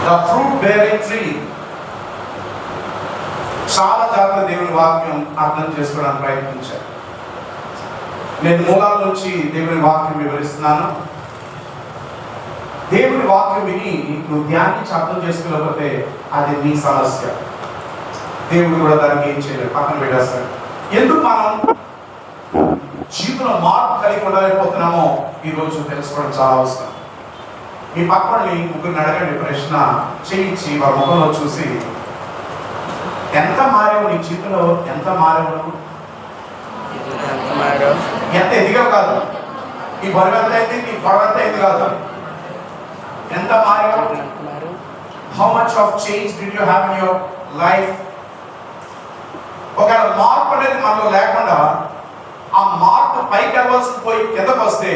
The fruit bearing tree. చాలా జాగ్రత్త దేవుని వాక్యం అర్థం చేసుకోవడానికి ప్రయత్నించారు. నేను మూలాల నుంచి దేవుని వాక్యం వివరిస్తున్నాను. దేవుని వాక్యం విని నువ్వు ధ్యానించి అర్థం చేసుకోలేకపోతే అది నీ సమస్య. దేవుడు కూడా దానికి ఏం చేయలేదు, పక్కన పెట్టేస్తాడు. ఎందుకు మనం జీవితంలో మార్పు కలిగి ఉండలేకపోతున్నామో ఈరోజు తెలుసుకోవడం చాలా అవసరం. మీ పక్కని ముగ్గురిని అడగండి ప్రశ్న చేయించి వారి ముఖంలో చూసి, ఎంత మారావు నీ జీవితంలో, ఎంత మారావు నువ్వు, ఎంత ఎదిగావు కాదు, నీ బరువు ఎంత అయింది, నీ పొడవు ఎంత అయింది కాదు, ఎంత మారావు. How much of change did you have in your life. ఒకవేళ మార్పు అనేది మనలో లేకుండా ఆ మార్పు పైకి వెళ్ళవలసి పోయి కిందకు వస్తే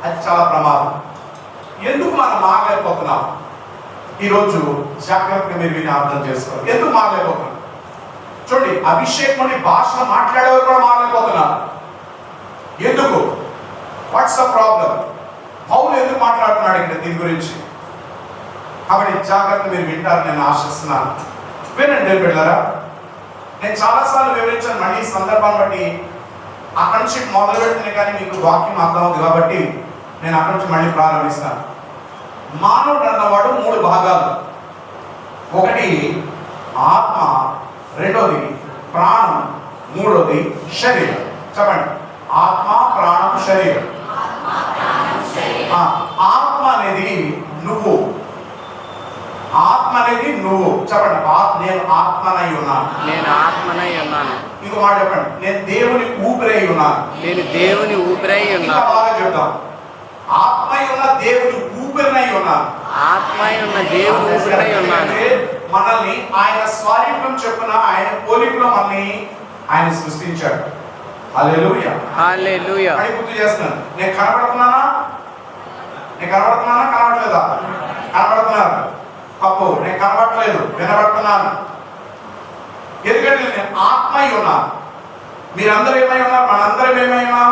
అది చాలా ప్రమాదం. ఎందుకు మనం మారలేకపోతున్నాం? ఈరోజు జాగ్రత్తగా మీరు విని అర్థం చేసుకోవాలి. ఎందుకు మారలేకపోతున్నాం? చూడండి, అభిషేకుని భాషను మాట్లాడేవారు కూడా మారలేకపోతున్నారు. ఎందుకు? What's the problem? పౌలు ఎందుకు మాట్లాడుతున్నాడు ఇక్కడ దీని గురించి? కాబట్టి జాగ్రత్త మీరు వింటారని నేను ఆశిస్తున్నాను. వినండి బిడ్డలారా, నేను చాలాసార్లు వివరించాను. మళ్ళీ ఈ సందర్భాన్ని బట్టి అక్కడి నుంచి మొదలు పెడితేనే కానీ మీకు వాక్యం అర్థమవుతుంది కాబట్టి నేను అక్కడి నుంచి మళ్ళీ ప్రారంభిస్తాను. మానవుడు అన్నవాడు 3 భాగాలు. ఒకటి ఆత్మ, రెండోది ప్రాణం, మూడోది శరీరం. చెప్పండి, ఆత్మ, ప్రాణం, శరీరం. ఆత్మ అనేది నువ్వు. ఆత్మ అనేది నువ్వు. చెప్పండి, నేను ఆత్మనై ఉన్నాను. నేను ఆత్మనై ఉన్నాను. ఇంకో మాట చెప్పండి, నేను దేవుని ఊపిరై ఉన్నాను. నేను దేవుని ఊపిరై ఉన్నాను. బాగా చెప్తాం, ఆత్మై ఉన్న దేవుని ఊపిరినై ఉన్నాను. ఆత్మై ఉన్న దేవుని ఊపిరై ఉన్నాను. మనల్ని ఆయన స్వరూపం చొప్పున ఆయన పోలికలో మనల్ని ఆయన సృష్టించాడు. హల్లెలూయా, హల్లెలూయా. అని గుర్తు చేస్తున్నాను. నేను కనబడుతున్నానా? కనబడట్లేదా? కనబడుతున్నాను. తప్పు, నేను కనబడట్లేదు, వినబడుతున్నాను. ఎందుకంటే నేను ఆత్మై ఉన్నాను. మీరందరూ ఏమై ఉన్నారు? మనందరం ఏమై ఉన్నాం?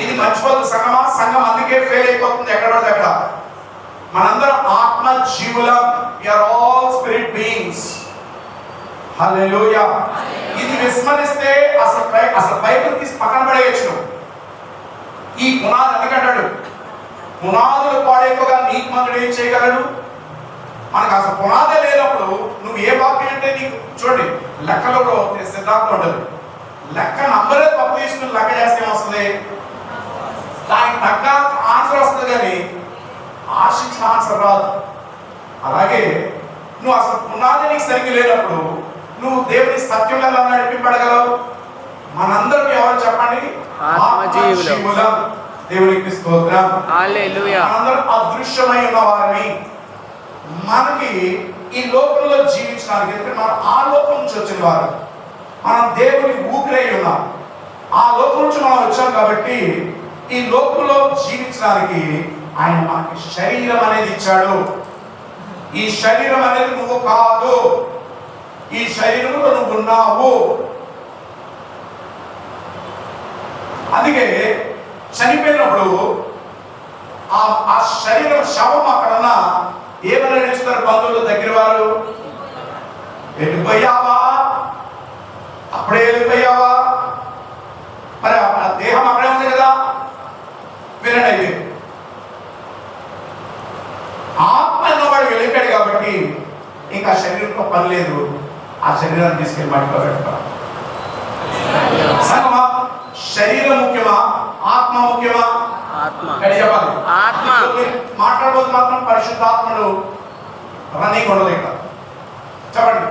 ఇది మర్చిపోతుంది సంఘమా. సంఘం అందుకే ఫెయిల్ అయిపోతుంది ఎక్కడ పడితే అక్కడ. మనందరం ఆత్మ జీవులం. we are all spirit beings. హల్లెలూయా. ఇది విస్మరిస్తే అసలు బైబిల్ తీసి పక్కన పడేయచ్చు. ఈ పునాది ఎందుకంటాడు, పునాదులు పాడైపోగా నీతిమంతుడు ఏం చేయగలడు? మనకు అసలు పునాదే లేనప్పుడు నువ్వు ఏ వాక్యం అంటే నీకు చూడండి, లెక్కలో సిద్ధాంతం ఉంటుంది. లెక్క నంబరే తప్పు తీసుకుని లెక్క చేస్తే ఏమొస్తుంది? దానికి తగ్గ ఆన్సర్ వస్తుంది, కానీ ఆశించిన ఆన్సర్ రాదు. అలాగే నువ్వు అసలు పునాది నీకు సరిగ్గా లేనప్పుడు నువ్వు దేవుని సత్యం ఎలా నడిపింపడగలవు? మనందరం ఎవరు చెప్పండి? ఆత్మజీవులం. దేవునికి స్తోత్రం, హల్లెలూయా. మనందరం అదృశ్యమై ఉన్న వారిని. మనకి ఈ లోకంలో జీవించడానికి, ఎందుకంటే మనం ఆ లోకం నుంచి వచ్చిన వారు, మనం దేవుని ఊపిరై ఉన్నాం. ఆ లోకం నుంచి మనం వచ్చాం కాబట్టి ఈ లోకంలో జీవించడానికి ఆయన మనకి శరీరం అనేది ఇచ్చాడు. ఈ శరీరం అనేది నువ్వు కాదు, ఈ శరీరంలో నువ్వు ఉన్నావు. అందుకే చనిపోయినప్పుడు ఆ శరీరం శవం అక్కడన్న ఏమని నడుస్తారు బంధువులు, దగ్గర వారు? వెళ్ళిపోయావా? అప్పుడే వెళ్ళిపోయావా? మరి ఆ దేహం అక్కడే ఉంది కదా. వినండి, అయితే ఆత్మ అన్నవాడు వెళ్ళిపోయాడు కాబట్టి ఇంకా శరీరంతో పని లేదు. ఆ శరీరాన్ని తీసుకెళ్ళి మట్టిలో పెడతాం. సంగమా, శరీరం ముఖ్యమా, ఆత్మ ముఖ్యమా? చెప్పాలి. ఆత్మ. మాట్లాడబోదు మాత్రం పరిశుద్ధాత్మడు రన్నింగ్ ఉండదు ఇక్కడ. చెప్పండి,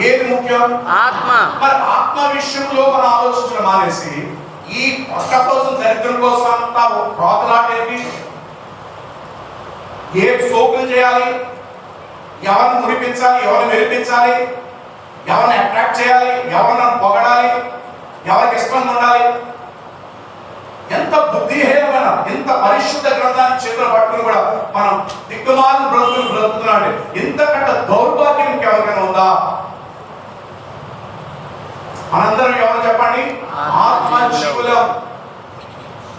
ఏది ముఖ్యం? ఆత్మ. మరి ఆత్మ విషయంలో మనం ఆలోచించడం మానేసి ఈ పొట్ట కోసం, దరిద్రం కోసం అంతా ప్రోతలాటేంటి? ఏ సోకులు చేయాలి, ఎవరిని మురిపించాలి, ఎవరిని మెరిపించాలి, ఎవరిని అట్రాక్ట్ చేయాలి, ఎవరిని పొగడాలి, ఎవరికి ఇష్టం ఉండాలి. ఎంత బుద్ధిహీనమైన, ఎంత పరిశుద్ధ గ్రంథాన్ని చేతులు పట్టుకుని కూడా మనం దిక్కుమాలిన బ్రతుకులు బ్రతుకుతున్నాడు. ఇంతకంటే దౌర్భాగ్యం ఇంకెవరికైనా ఉందా? మనందరం ఎవరు చెప్పండి? ఆత్మ జీవులం.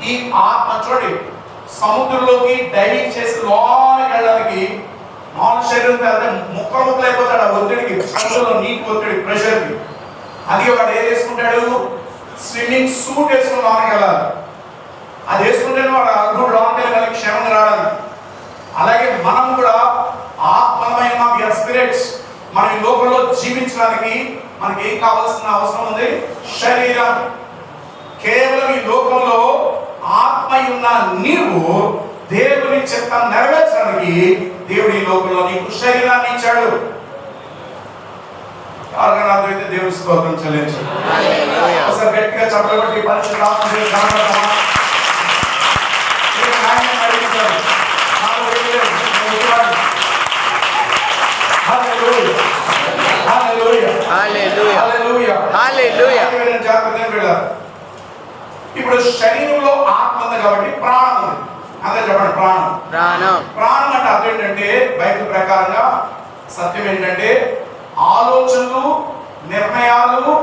ఈ ఆత్మ చూడండి, సముద్రంలోకి డైవింగ్ చేసి లోనికి వెళ్ళడానికి మామూలు శరీరం అదే ముక్కలు ముక్కలు అయిపోతాడు ఆ ఒత్తిడికి, అందులో నీటి ఒత్తిడి, ప్రెషర్కి. అందుకే వాడు ఏం వేసుకుంటాడు, స్విమ్మింగ్ సూట్ వేసుకుని లోనికి వెళ్ళాలి. అది వేసుకుంటేనే వాడు అగ్గుడు లోనికి వెళ్ళి క్షేమంగా రావాలి. అలాగే మనం కూడా ఆత్మమైన స్పిరిట్స్, మనం ఈ లోకంలో జీవించడానికి మనకి ఏం కావాల్సిన అవసరం ఉంది, శరీరం. కేవలం ఈ లోకంలో ఆత్మ ఉన్న నీవు దేవుని చిత్తం నెరవేర్చడానికి దేవుడి ఈ లోకంలో నీకు శరీరాన్ని ఇచ్చాడు. అయితే దేవుని స్తోత్రం చెల్లించాడు. ఒకసారి గట్టిగా చెప్పబట్టి పరిశుద్ధాత్మ ఇప్పుడు శరీరంలో ఆత్మ ఉంది కాబట్టి ప్రాణం ఉంది. అదే చెప్పండి, ప్రాణం. ప్రాణం అంటే అర్థం ఏంటంటే బైబిల్ ప్రకారంగా సత్యం ఏంటంటే ఆలోచనలు, నిర్ణయాలు,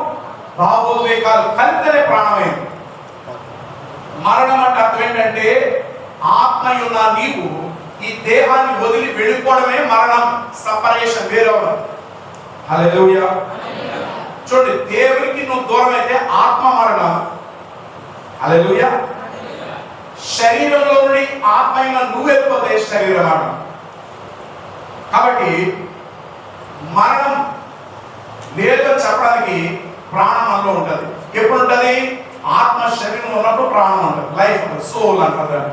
భావోద్వేగాలు కలిపితేనే ప్రాణమైంది. మరణం అంటే అర్థం ఏంటంటే ఆత్మయున్న నీవు ఈ దేహాన్ని వదిలి వెళ్ళిపోవడమే మరణం, సపరేషన్, వేరవడం. హల్లెలూయా. చూడండి, దేవునికి నువ్వు దూరం అయితే ఆత్మ మరణం. హల్లెలూయా. శరీరంలో నుండి ఆత్మయున్న నువ్వు వెళ్ళిపోతే శరీర మరణం. కాబట్టి మరణం లేదని చెప్పడానికి ప్రాణం మనలో ఉంటుంది. ఎప్పుడు ఉంటుంది? ఆత్మ శరీరం ఉన్నప్పుడు ప్రాణం ఉంటుంది, లైఫ్ ఉంటుంది, సోల్ అంటారు.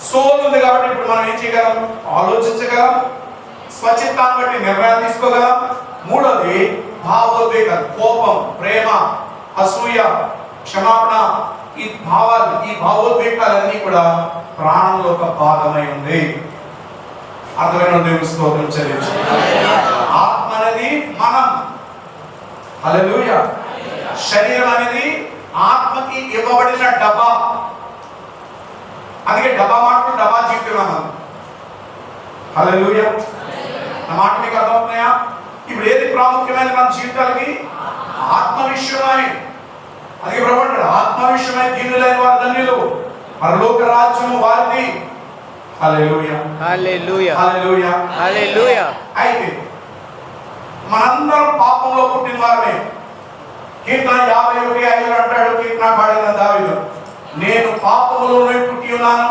సోల్ ఉంది కాబట్టి ఇప్పుడు మనం ఏం చేయగలం, ఆలోచించగలం, స్వచ్ఛతాన్ని బట్టి నిర్ణయాలు తీసుకోగలం. మూడోది భావోద్వేగాలు, కోపం, ప్రేమ, అసూయ, క్షమాపణ, ఈ భావాలు, ఈ భావోద్వేగాలన్నీ కూడా ప్రాణంలో ఒక భాగమై ఉంది. అర్థమైన దేవుని స్తోత్రం చెల్లించు. ఆత్మ అనేది మనం. హల్లెలూయా. శరీరం అనేది ఆత్మకి ఇవ్వబడిన డబ్బా. అందుకే డబ్బా మాటలు డబ్బా జీవితం అన్నది. హల్లెలూయా. నా మాట మీకు అర్థమవుతున్నాయా? ఇప్పుడు ఏది ప్రాముఖ్యమైన మన జీవితాలకి? ఆత్మ విషయమై. అందుకే ప్రభు అంటాడు, ఆత్మ విషయమై దీనులైన వారు ధన్యులు, పరలోక రాజ్యము వారిది. హల్లెలూయా. హల్లెలూయా. హల్లెలూయా. హల్లెలూయా. అయితే మనందరం పాపంలో పుట్టిన వారమే. కీర్తన 51:5 అంటాడు కీర్తన పాడిన దావీదు, నేను పాపములోనే పుట్టి ఉన్నాను,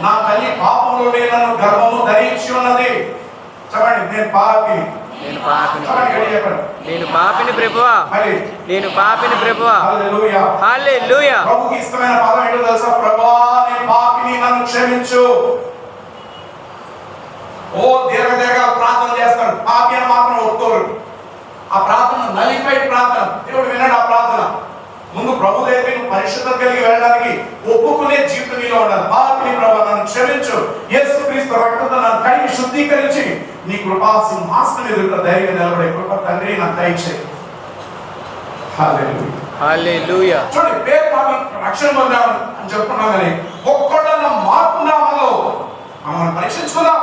నా తల్లి పాపములోనే నన్ను గర్భము ధరించి ఉన్నది. చెప్పండి, నేను పాపిని. నేను పాపిని ప్రభువా, నేను పాపిని ప్రభువా. హల్లెలూయా. హల్లెలూయా. ప్రభువుకి ఇష్టమైన పదం ఏంటో తెలుసా? ప్రభువా నేను పాపిని, నన్ను క్షమించు. ఓ దీర్ఘ ప్రార్థన చేస్తాడు, పాపి అని మాత్రం ఒప్పుకోరు. ఆ ప్రార్థన నలిఫైడ్ ప్రార్థన, దేవుడు విన్నాడు ఆ ప్రార్థన. ముందు ప్రభు దగ్గరికి నువ్వు పరిశుద్ధత కలిగి వెళ్ళడానికి ఒప్పుకునే జీవితం నీలో ఉండాలి. పాపిని ప్రభువా నన్ను క్షమించు, యేసుక్రీస్తు రక్తంతో నన్ను కడిగి శుద్ధీకరించి నీ కృపా సింహాసనం ఎదుట ధైర్యంగా నిలబడే కృప తండ్రి నాకు దయచేయి. హల్లెలూయా. హల్లెలూయా. చూడండి, పేరు పాపి రక్షణ పొందాము అని చెప్పుకున్నాం, కానీ ఒక్కడన్న మార్పు నామలో మనం పరీక్షించుకుందాం.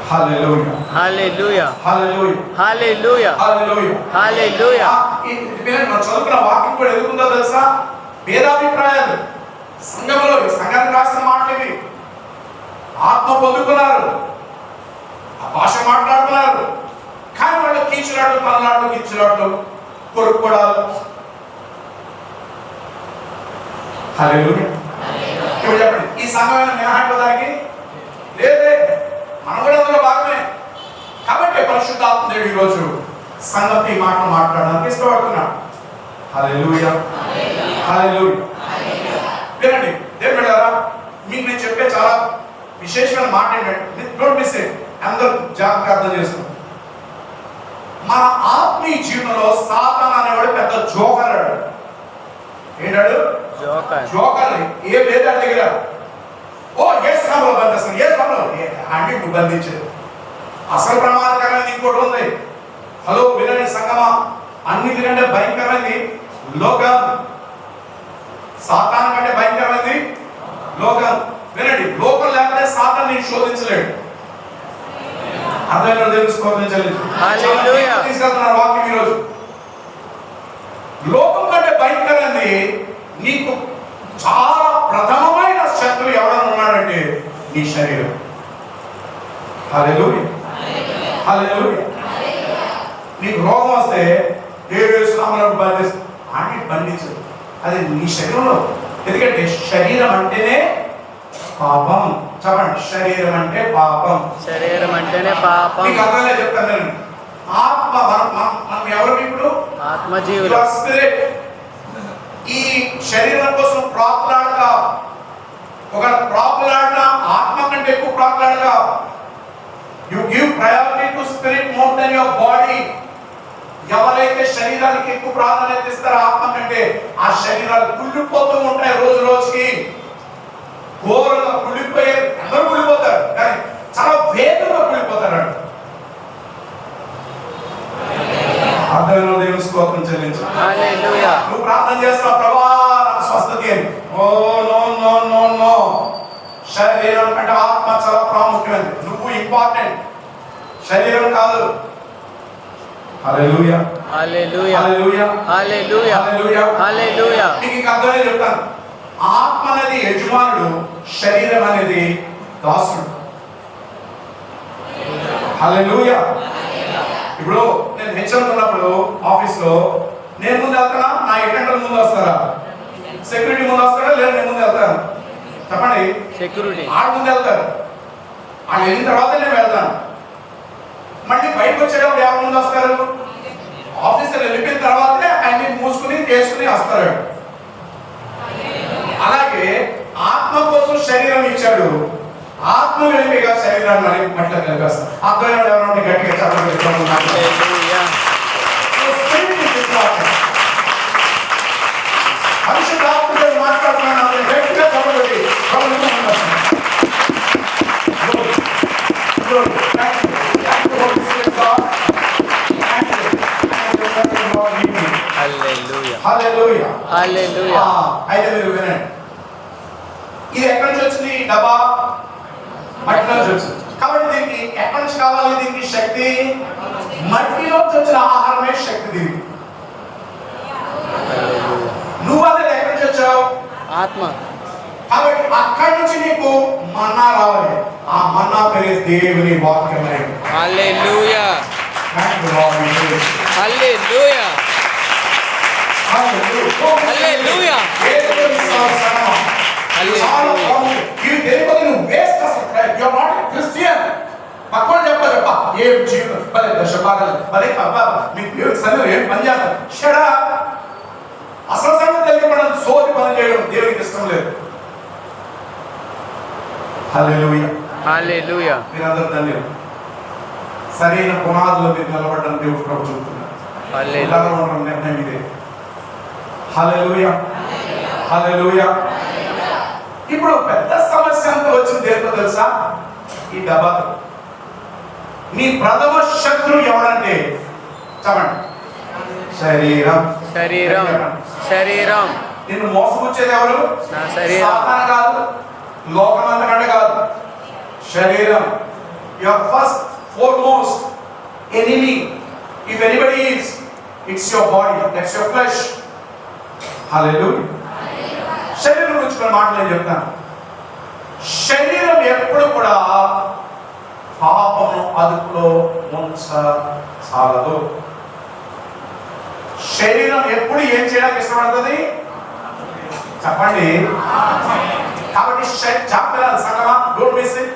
హల్లెలూయా. హల్లెలూయా. హల్లెలూయా. హల్లెలూయా. హల్లెలూయా. హల్లెలూయా. మనం చదువుకున్న వాక్యం కూడా ఎదుగుతుందో తెలుసా? భేదాభిప్రాయాలు సంఘంలో, సంఘానికి రాసిన మాటలు ఇవి. ఆత్మ పొందుకున్నారు, ఆ భాష మాట్లాడుతున్నారు, కానీ వాళ్ళు కీచులాట్లు, తలలాట్లు, కిచ్చులాట్లు, కొరుక్కోడాలు. హల్లెలూయా. ఇప్పుడు చెప్పండి, ఈ సంఘమైన మినహాయింపడానికి లేదే, మనం కూడా అందులో భాగమే. కాబట్టి పరిశుద్ధాత్మ దేవుడు ఈరోజు సంగతి మాటలు మాట్లాడడానికి ఇష్టపడుతున్నాడు. హల్లెలూయా. హల్లెలూయా. వినండి దేవుని బిడ్డలారా, మీకు నేను చెప్పే చాలా విశేషమైన మాట ఏంటంటే, డోంట్ మిస్ ఇట్, అందరూ జాగ్రత్తగా అర్థం చేసుకోండి. మన ఆత్మీయ జీవితంలో సాతాను అనేవాడు పెద్ద జోకర్. ఏంటాడు? జోకర్. ఏం లేదు వాడి దగ్గర. ఓ ఏ స్థానంలో బంధిస్తాను, ఏ స్థానంలో అంటే ఇప్పుడు బంధించదు. అసలు ప్రమాదకరమైనది ఇంకోటి ఉంది. హలో వినండి సంగమా, అన్నిటికంటే భయంకరమైనది లోకం. సాతాను కంటే భయంకరమైనది లోకం. వినండి, లోకం లేకపోతే సాతాను నేను శోధించలేడు. అర్థమైన దేవుని స్తోత్రం చెల్లించు. తీసుకెళ్తున్నారు వాక్యం ఈరోజు. లోకం కంటే భయంకరమైనది, నీకు చాలా ప్రథమమైన శత్రువు ఎవరైనా ఉన్నాడంటే ఈ శరీరం. హల్లెలూయా, హల్లెలూయా. నీకు రోగం వస్తే యేసు నామములో బంధించు అని బంధించదు, అది నీ శరీరంలో. ఎందుకంటే శరీరం అంటేనే పాపం. చెప్పండి, శరీరం అంటే పాపం. శరీరం అంటేనే పాపం. మీకు అర్థంగా చెప్తాను నేను. ఆత్మ మనం ఎవరు? ఇప్పుడు ఆత్మజీవులు. స్పిరిట్. ఈ శరీరం కోసం ప్రాకులాడక, ఒక ప్రాకులాడిన ఆత్మ కంటే ఎక్కువ ప్రాకులాడక. You give priority to spirit more than your body. ఎవరైతే శరీరానికి ఎక్కువ ప్రాధాన్యత ఇస్తారో ఆత్మ కంటే, ఆ శరీరాలు కుళ్ళిపోతూ ఉంటాయి రోజు రోజుకి. ఘోరంగా కుళ్ళిపోయే, అందరూ కుళ్ళిపోతారు, కానీ చాలా వేగంగా కుళ్ళిపోతారు. అర్థమైన దేవుని స్తోత్రం చెల్లించు. హల్లెలూయా. నువ్వు ప్రార్థన చేస్తున్నావు, ప్రభువా నాకు స్వస్థత. Oh no no no no. శరీరం కంటే ఆత్మ చాలా ప్రాముఖ్యమైనది. నువ్వు ఇంపార్టెంట్, శరీరం కాదు. హల్లెలూయా, హల్లెలూయా, హల్లెలూయా, హల్లెలూయా, హల్లెలూయా, హల్లెలూయా. నీకు అర్థమే చెప్తాను. ఆత్మ అనేది యజమానుడు, శరీరం అనేది దాసుడు. హల్లెలూయా. ఇప్పుడు నేను హెచ్ఎం ఉన్నప్పుడు ఆఫీస్ లో నేను ముందు వెళ్తానా, నా అటెండర్ ముందు వస్తారా? సెక్యూరిటీ ముందు వస్తారా, లేదా నేను ముందు వెళ్తాను? చెప్పండి. సెక్యూరిటీ ఆడు ముందు వెళ్తారు, ఆడు వెళ్ళిన తర్వాత నేను వెళ్తాను. మళ్ళీ బయటకు వచ్చేటప్పుడు ఎవరు ముందు వస్తారు? ఆఫీసర్ వెళ్ళిపోయిన తర్వాతే ఆయన మూసుకుని చేసుకుని వస్తారు. అలాగే ఆత్మ కోసం శరీరం ఇచ్చాడు, ఆత్మ వెళ్ళిపోయిగా శరీరాన్ని మట్టిలో కలిపేస్తాడు. అర్థమైన ఎవరంటే గట్టిగా చెప్పగలుగుతాను. హల్లెలూయా. పరిశుద్ధాత్మతో మాట్లాడుతున్నాను, గట్టిగా చెప్పగలిగి హల్లెలూయా. హల్లెలూయా, హల్లెలూయా. అయితే మీరు వినండి. ఇది ఎక్కడి నుంచి వచ్చింది? ఈ డబ్బా మట్టిలో నుంచి వచ్చింది. కాబట్టి దీనికి ఎక్కడి నుంచి కావాలి? దీనికి శక్తి మట్టిలో వచ్చిన ఆహారమే శక్తి దీనికి. నువ్వు అనేది ఎక్కడి నుంచి వచ్చావు? ఆత్మ. కాబట్టి అక్కడి నుంచి నీకు మన్నా రావాలి. ఆ మన్నా పేరే దేవుని వాక్యమే. హల్లెలూయా, హల్లెలూయా, హల్లెలూయా. హల్లెలూయా. You deliver you waste us, you are not a Christian. పక్కన చెప్పా ఏం జీవితం భలే దశపాగలు భలే అబ్బా మీకు దేవుడి సన్నిధిలో ఏం పని చేస్తారు? షడా అసలు సంగతి తెలియపడడం, సోది పని చేయడం దేవుడికి ఇష్టం లేదు. హల్లెలూయా, హల్లెలూయా. మీరందరూ ధన్యులు. సరైన పునాదులో మీరు నిలబడడం దేవుడు ప్రభు చెబుతున్నారు. హల్లెలూయా. నిర్ణయం ఇదే. హల్లెలూయా, హల్లెలూయా. ఇప్పుడు పెద్ద సమస్య అంతా వచ్చింది దేనితో తెలుసా? ఈ డబ్బాతో. మీ ప్రథమ శత్రువు ఎవరంటే చెప్పండి, శరీరం. శరీరం, శరీరం. నిన్ను మోసపుచ్చేది ఎవరు? నా శరీరం. సాతాను కాదు, లోకం అంతకంటే కాదు, శరీరం. Your first foremost enemy, if anybody is, it's your body, that's your flesh. Hallelujah. శరీరం గురించి కొన్ని మాటలు నేను చెప్తాను. శరీరం ఎప్పుడు కూడా పాపము అదుపులో ఉంచచాలదు. శరీరం ఎప్పుడు ఏం చేయడానికి ఇష్టపడుతుంది? చెప్పండి. కాబట్టి జాగ్రత్త సంగమా, డోంట్ మిస్ ఇట్.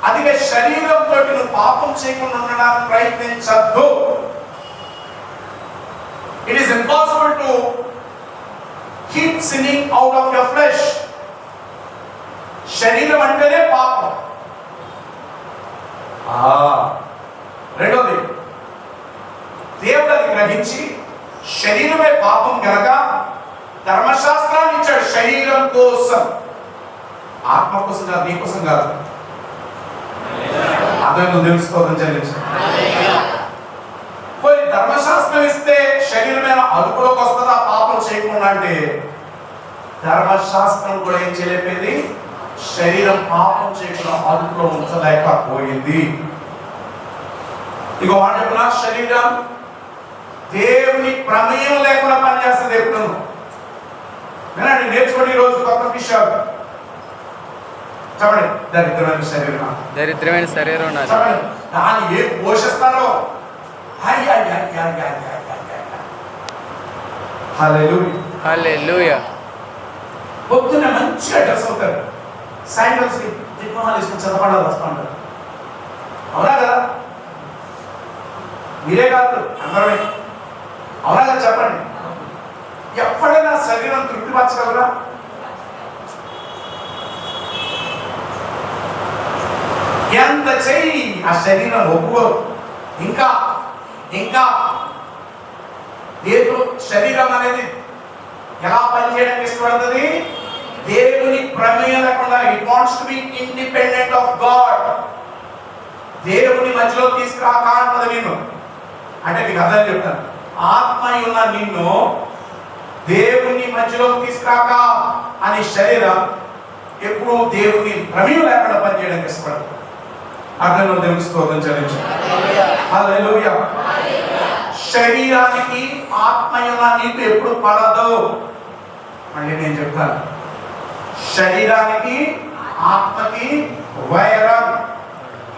అందుకే శరీరంతో నువ్వు పాపం చేయకుండా ఉండడానికి ప్రయత్నించద్దు. It is impossible to keep sinning out of your flesh. శరీరం అంటేనే పాపం. రెండోది, దేవుడు అది గ్రహించి శరీరమే పాపం కనుక ధర్మశాస్త్రాన్ని ఇచ్చాడు శరీరం కోసం, ఆత్మ కోసం కాదు, నీ కోసం కాదు. అర్థం తెలుసుకోవడం చెల్లించాడు. పోయి ధర్మశాస్త్రం ఇస్తే శరీరమైన అదుపులోకి వస్తుందా పాపం చేయకుండా అంటే? ధర్మశాస్త్రం కూడా ఏం చేయలేకపోయింది, శరీరం పాపం చేయకుండా అదుపులో ఉంచలేకపోయింది. ఇక వాడు చెప్పిన శరీరం దేవుని ప్రమేయం లేకుండా పనిచేస్తుంది. ఎప్పుడు వినండి, నేర్చుకోండి ఈరోజు కొత్త విషయాలు. చెప్పండి, దరిద్రమైన శరీరం. దరిద్రమైన శరీరం నాది. చెప్పండి, దాన్ని ఏం పోషిస్తారో. హల్లెలూయా. హల్లెలూయా. పొద్దున్న మంచిగా డ్రెస్ అవుతారు, సాయంత్రం దిగ్మహాలు వేసుకుని చదవడాలు వస్తూ ఉంటారు. అవునా కదా? మీరే కాదు, అందరమే. అవునా కదా? చెప్పండి, ఎప్పుడైనా శరీరం తృప్తిపరచగలరా? ఎంత చెయ్యి ఆ శరీరం ఒప్పుకోరు. ఇంకా ఇంకా ఏదో శరీరం అనేది ఎలా పనిచేయడానికి ఇష్టపడుతుంది? దేవుని ప్రమేయం లేకుండా. It wants to be independent of God. దేవుని మధ్యలో తీసుకురాక అన్నది నిన్ను. అంటే మీకు అర్థం చెప్తాను, ఆత్మ ఉన్న నిన్ను దేవుని మధ్యలో తీసుకురాక అని శరీరం ఎప్పుడు దేవుని ప్రమేయం లేకుండా పనిచేయడానికి ఇష్టపడదు. అర్థంలో దేవుని స్తోత్రం చెల్లించు. హల్లెలూయా. శరీరానికి ఆత్మ ఉన్న నీకు ఎప్పుడు పడదు. మళ్ళీ నేను చెప్తాను, శరీరానికి ఆత్మకి వైరం.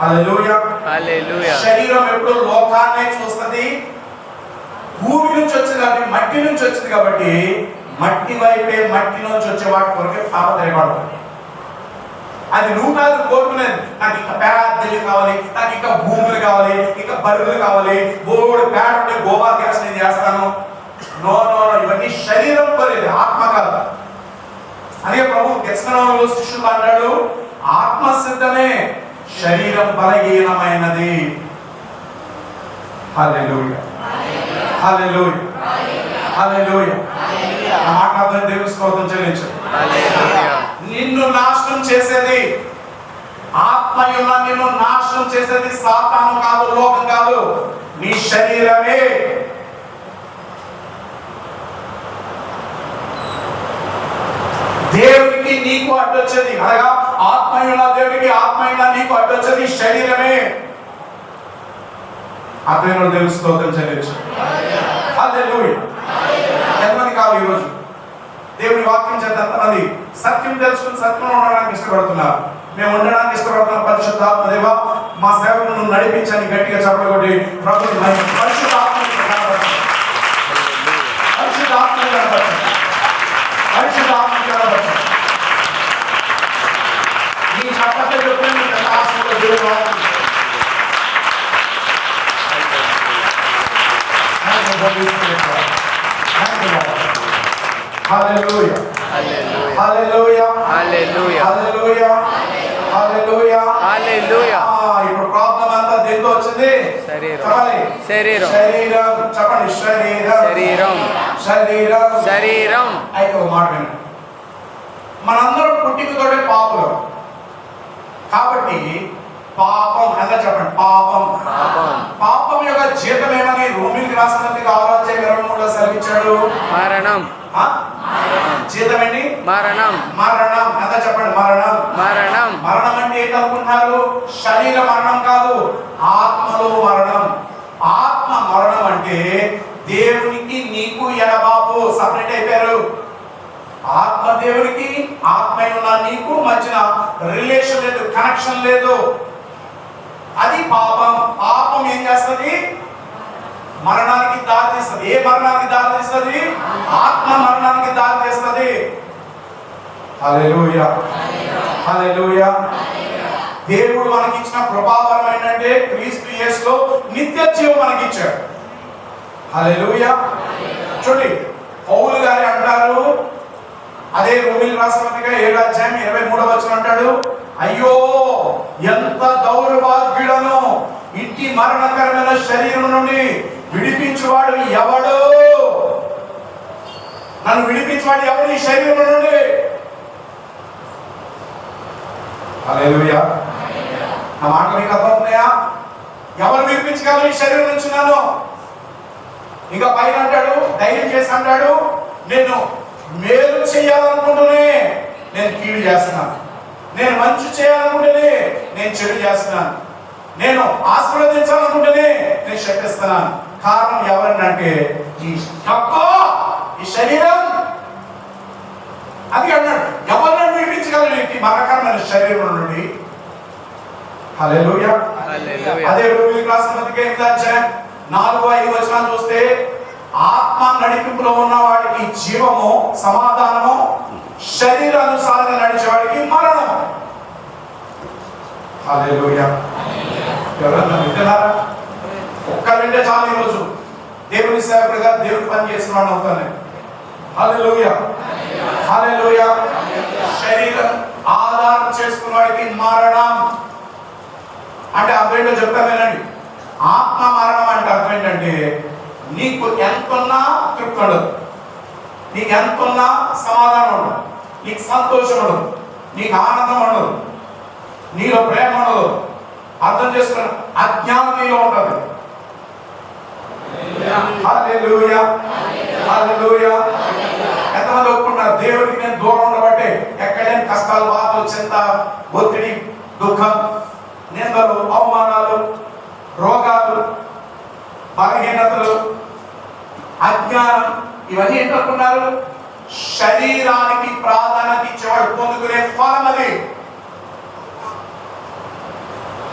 హల్లెలూయా. హల్లెలూయా. శరీరం ఎప్పుడు లోకాన్నే చూస్తుంది. భూమి నుంచి వచ్చింది కాబట్టి, మట్టి నుంచి వచ్చింది కాబట్టి, మట్టి వైపే, మట్టి నుంచి వచ్చే వాటి కొరకే పాపదయపడుతుంది. అది నువ్వు కాదు కోరుకునేది, నాకు ఇంకా పేదలు కావాలి, నాకు ఇంకా భూములు కావాలి, ఇంకా బరువులు కావాలి, బోడు పేడ ఉంటే గోబర్ గ్యాస్ నేను చేస్తాను. నో నో నో, ఇవన్నీ శరీరం కోరేది, ఆత్మ కాదు. అదే ప్రభు గెత్సేమనీలో శిష్యులు అన్నాడు, ఆత్మ సిద్ధమే, శరీరం బలహీనమైనది. హల్లెలూయా. హల్లెలూయా. హల్లెలూయా. ఆ మాట అర్థం దేవుని స్తోత్రం చెల్లించు. హల్లెలూయా. నిన్ను నాశనం చేసేది, ఆత్మయున్న నిన్ను నాశనం చేసేది సాతాను కాదు, లోకం కాదు, నీ శరీరమే. దేవునికి నీకు అడ్డొచ్చేది, అనగా ఆత్మయున్న దేవునికి, ఆత్మయున్న నీకు అడ్డొచ్చేది శరీరమే. అతను దేవుని స్తోత్రం చెల్లించు. హల్లెలూయా. ఎంతమంది కాదు ఈరోజు దేవుని వాక్యం చేత ఎంతమంది సత్యం తెలుసుకుని సత్యంలో ఉండడానికి ఇష్టపడుతున్నారు? మేము ఉండడానికి ఇష్టపడుతున్నాం. పరిశుద్ధాత్మ దేవా, మా సేవకులను నడిపించని గట్టిగా చెప్పబడి ప్రభుని పరిశుద్ధాత్మని కనపరచండి. పరిశుద్ధాత్మని కనపరచండి. పరిశుద్ధాత్మని కనపరచండి. ఈ చప్పట్లు చెప్తే ఆత్మలో దేవుడు వాక్యం హల్లెలూయా. హల్లెలూయా. హల్లెలూయా. హల్లెలూయా. హల్లెలూయా. హల్లెలూయా. ఇప్పుడు ప్రాబ్లం అంతా దేంతో వచ్చింది? శరీరం. చెప్పాలి. శరీరం. శరీరం. చెప్పండి, శరీరం. శరీరం. శరీరం. శరీరం. అయితే ఒక మాట వినండి, మనందరం పుట్టికతోనే పాపులు కాబట్టి పాపం అంతా చెప్పండి, పాపం. పాపం. పాపం యొక్క జీతం ఏమని రోమీయులకు రాసిన 6:23 సెలవిచ్చాడు? మరణం. జీతం ఏంటి? మరణం. మరణం. అంతా చెప్పండి, మరణం. మరణం. మరణం అంటే ఏంటనుకుంటున్నారు? శరీర మరణం కాదు, ఆత్మలో మరణం. ఆత్మ మరణం అంటే దేవునికి నీకు ఎడబాపు, సపరేట్ అయిపోయారు. ఆత్మ దేవునికి, ఆత్మయున్న నీకు మధ్యన రిలేషన్ లేదు, కనెక్షన్ లేదు. అది పాపం. పాపం ఏం చేస్తుంది? మరణానికి దారి తీస్తుంది. ఏ మరణానికి దారి తీస్తుంది? ఆత్మ మరణానికి దారి తీస్తుంది. హల్లెలూయా. హల్లెలూయా. దేవుడు మనకి ఇచ్చిన కృపావరం ఏంటంటే క్రీస్తు యేసులో నిత్య జీవం మనకి ఇచ్చాడు. హల్లెలూయా. చూడండి, పౌలు గారు అంటారు, అదే రోమీయులకు రాసిన పత్రిక 7:23 అంటాడు, అయ్యో ఎంత దౌర్భాగ్యుడను, ఇంటి మరణకరమైన శరీరం నుండి విడిపించువాడు ఎవడు? నన్ను విడిపించువాడు ఎవడు ఈ శరీరం నుండి? హల్లెలూయా. నా మాట మీకు అర్థమవుతున్నాయా? ఎవరు విడిపించగలరు ఈ శరీరం నుంచి నన్ను? ఇంకా పైన అంటాడు, ధైర్యం చేసి అంటాడు, నేను మేలు చేయాలనుకుంటూనే నేను కీడు చేస్తున్నాను, నేను మంచి చేయాలనుకుంటేనే నేను చెడు చేస్తున్నాను, నేను ఆశీర్వదించాలనుకుంటేనే నేను శపిస్తున్నాను. కారణం ఎవరనంటే ఈ శరీరం. అది అన్నాడు, ఎవరు నన్ను విడిపించగలరు? విడిపించగల వ్యక్తి మరణకరమైన శరీరం నుండి. హల్లెలూయా. హల్లెలూయా. అదే రోమిలకు రాసిన పత్రిక 8వ అధ్యాయం 4-5 వచనాలు చూస్తే ఆత్మ నడిపింపులో ఉన్న వాడికి జీవము, సమాధానము, శరీరానుసారంగా నడిచే వాడికి మరణము. హల్లెలూయా. ఎవరన్నా వింటున్నారా? ఒక్క వింటే చాలు ఈరోజు దేవుని సేవకుడిగా దేవుని పని చేస్తున్నాడు అవుతాను. హల్లెలూయా. హల్లెలూయా. శరీరం ఆధారం చేసుకున్న వాడికి మరణం అంటే అర్థం ఏంటో చెప్తాను వినండి. ఆత్మ మరణం అంటే అర్థం ఏంటంటే నీకు ఎంతున్నా తృప్తి ఉండదు, నీకు ఎంతున్నా సమాధానం ఉండదు, నీకు సంతోషం ఉండదు, నీకు ఆనందం ఉండదు, నీలో ప్రేమ ఉండదు. అర్థం చేసుకున్న అజ్ఞానం నీలో ఉంటుంది. హల్లెలూయా. హల్లెలూయా. ఎంతమంది ఒప్పుకున్నారు దేవుడికి నేను దూరం ఉండబట్టే ఎక్కడైనా కష్టాలు, బాధలు, చింత, ఒత్తిడి, దుఃఖం, నిందలు, అవమానాలు, రోగాలు, బలహీనతలు, అజ్ఞానం ఇవన్నీ ఏంటనుకున్నారు? శరీరానికి ప్రాధాన్యత ఇచ్చేవాడు పొందుకునే ఫలం అది.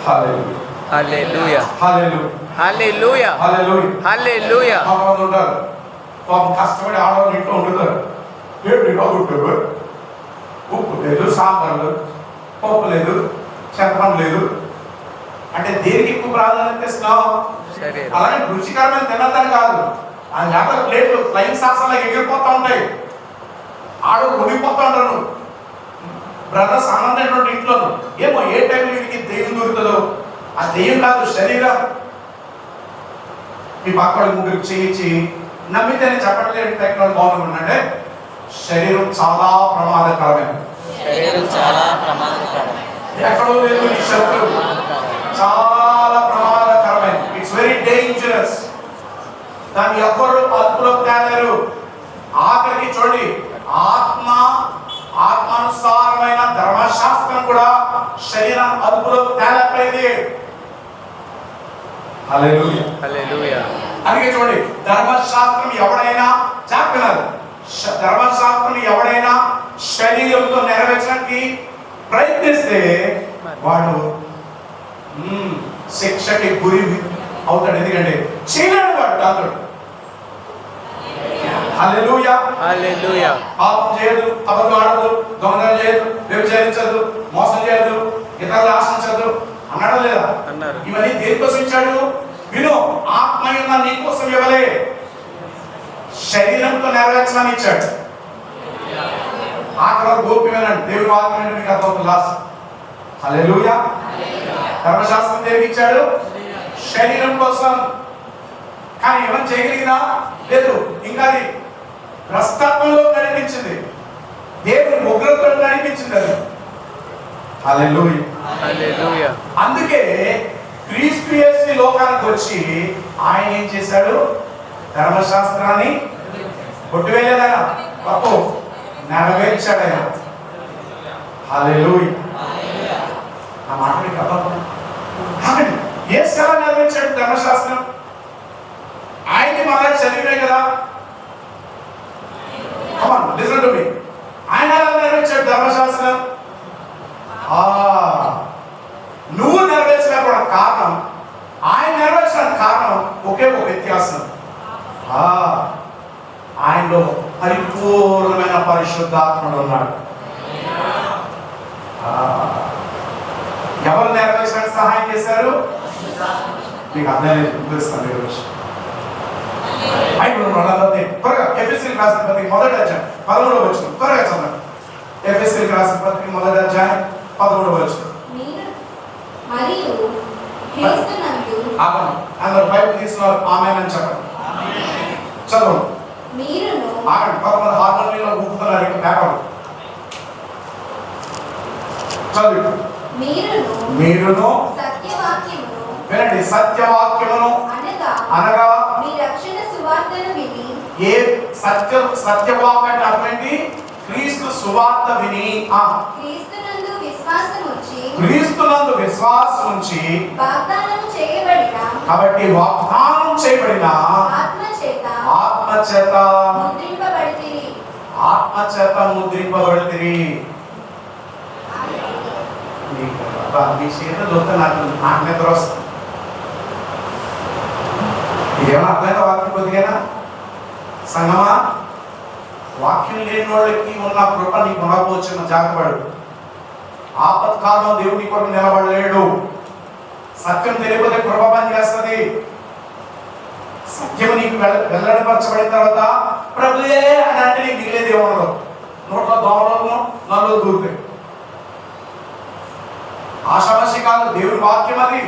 హల్లెలూయా. హల్లెలూయా. హల్లెలూయా. హల్లెలూయా. హల్లెలూయా. హల్లెలూయా. కొంతమంది ఉంటారు పాపం కష్టపడి ఆడవాళ్ళు ఇంట్లో వండుతారు. ఏంటి బాగుంటారు, ఉప్పు లేదు, సాంబార్ లేదు, పప్పు లేదు, చెప్పడం లేదు అంటే దేనికి ఎక్కువ ప్రాధాన్యత ఇస్తున్నావు? శరీరం. అలాగే రుచికరమైన తినద్దని కాదు, ఆ లేకపోతే ప్లేట్లు ఫ్లైంగ్ సాసలా ఎగిరిపోతూ ఉంటాయి, ఆడవాళ్ళు ఉండిపోతూ ఉంటారు. బ్రదర్స్ ఆనందం ఇంట్లో ఏమో ఏ టైంలో వీడికి దెయ్యం దొరుకుతుందో, ఆ దెయ్యం కాదు శరీరం. మీ పక్కవాడి ముగ్గురికి చేయించి నమ్మితే నేను చెప్పట్లేదు టెక్నాలజీ బాగుందంటే శరీరం చాలా ప్రమాదకరమైనది. శరీరం చాలా ప్రమాదకరం. ఎక్కడో లేదు ఈ శత్రువు చాలా ప్రమాదకరమైనది. It's very dangerous. దాన్ని ఎవ్వరు అదుపులో తేలేరు. ఆఖరికి చూడండి, ఆత్మానుసారమైన ధర్మశాస్త్రం కూడా శరీరం అదుపులో తేలేకపోయింది. హల్లెలూయా. హల్లెలూయా. అందుకే చూడండి, ధర్మశాస్త్రం ఎవడైనా చెప్పినారు, ధర్మశాస్త్రం ఎవడైనా శరీరంతో నెరవేర్చడానికి ప్రయత్నిస్తే వాడు శిక్షకి గురి అవుతాడు. ఎందుకంటే చేయలేడు వాడు దాంతో. హల్లెలూయా. హల్లెలూయా. పాపం చేయదు, అబద్ధం ఆడదు, దొంగతనం చేయదు, వ్యభిచరించదు, మోసం చేయదు, ఇతరులు ఆశించదు అన్నాడా లేదా? అన్నారు. ఇవన్నీ దేనికోసం ఇచ్చాడు? విను, ఆత్మయున్న నీ కోసం ఇవ్వలే, శరీరంతో నెరవేర్చమని ఇచ్చాడు. ఆఖరి గోప్యమేనండి దేవుని వాక్యం మీకు అర్థం లాస్ట్. హల్లెలూయా. ధర్మశాస్త్రం దేనికి ఇచ్చాడు? శరీరం కోసం. కానీ ఏమైనా చేయగలిగినా లేదు. ఇంకా అది భ్రష్టత్వంలో నడిపించింది, దేవుని ఉగ్రతలో నడిపించింది అది. హల్లెలూయా. హల్లెలూయా. అందుకే క్రీస్తు యేసు లోకానికి వచ్చి ఆయన ఏం చేశాడు? ధర్మశాస్త్రాన్ని కొట్టివేయలేదైన, తప్పు నెరవేర్చాడు ఆయన. హల్లెలూయా. నా మాట మీకు అర్థం? యేసు ఎలా నెరవేర్చాడు ధర్మశాస్త్రం? ఆయన్ని మన శరీరమే కదా. Come on, listen to me. ఆయన ఎలా నెరవేర్చాడు ధర్మశాస్త్రం? నువ్వు నెరవేర్చలేకపోవడం కారణం, ఆయన నెరవేర్చడానికి కారణం ఒకే ఒక వ్యత్యాసం. ఆయనలో పరిపూర్ణమైన పరిశుద్ధాత్ముడు ఉన్నాడు. ఎవరు నెరవేర్చడానికి సహాయం చేశారు? మీకు అర్థం చూపిస్తాను ఈరోజు. త్వరగా ఎఫెసీయులకు రాసిన పత్రిక 1వ అధ్యాయం 13వ వచనం త్వరగా చదవండి. ఎఫెసీయులకు రాసిన పత్రిక 1వ అధ్యాయం 13వ వచనం. అందరూ బైబిల్ తీసుకున్నారు, ఆమేన్ అని చెప్పండి. చదవండి. ఆగండి, కొంతమంది హార్మోనియంలో ఊపుతున్నారు ఇంకా పేపర్. చదువు. మీరును వినండి, సత్యవాక్యమును అనగా ఏ సత్యవాక్యం అంటే అటువంటి క్రీస్తు సువార్త విని క్రీస్తునందు విశ్వాసం ఉంచి కాబట్టి వాగ్దానం చేయబడిన ఆత్మచేత ముద్రింపబడితిరి. మీ చేత దొరికితే నాకు నిద్ర వస్తుంది. ఇదేమో అర్థమైన వాక్యం కొద్దిగా సంగమా, వాక్యం లేని వాళ్ళకి ఉన్న కృప నీకు ఉండకపోవచ్చు, జాగ్రత్తపడు. ఆపత్కాలం దేవుని కొరకు నిలబడలేడు. సత్యం తెలియకపోతే కృప పని చేస్తుంది. సత్యం నీకు వెల్లడిపరచబడిన తర్వాత ప్రభుయే అని అంటే నీకు మిగిలేదు ఏమో, నోట్లో దోమలను నల్లు దూరుతాయి. ఆశామసి కాదు, దేవుని వాక్యం అది.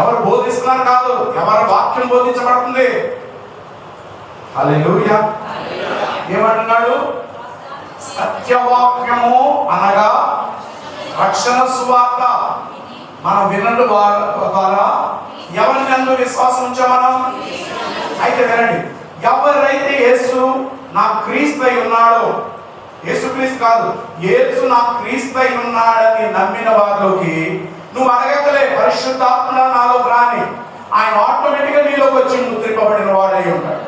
ఎవరు బోధిస్తున్నారు కాదు, ఎవరి వాక్యం బోధించబడుతుంది. హల్లెలూయా. ఏమంటున్నాడు? సత్యవాక్యము అనగా రక్షణ సువార్త. మనం వినడు ద్వారా ఎవరి నందు విశ్వాసం ఉంచాం మనం. అయితే వినండి, ఎవరైతే యేసు నా క్రీస్తై ఉన్నాడో, యేసు క్రీస్తు కాదు, యేసు నా క్రీస్తై ఉన్నాడని నమ్మిన వారిలోకి నువ్వు అడగకలే పరిశుద్ధాత్మ నాలోకి రాని, ఆయన ఆటోమేటిక్గా నీలోకి వచ్చి ముద్రింపబడిన వాడై ఉంటాడు.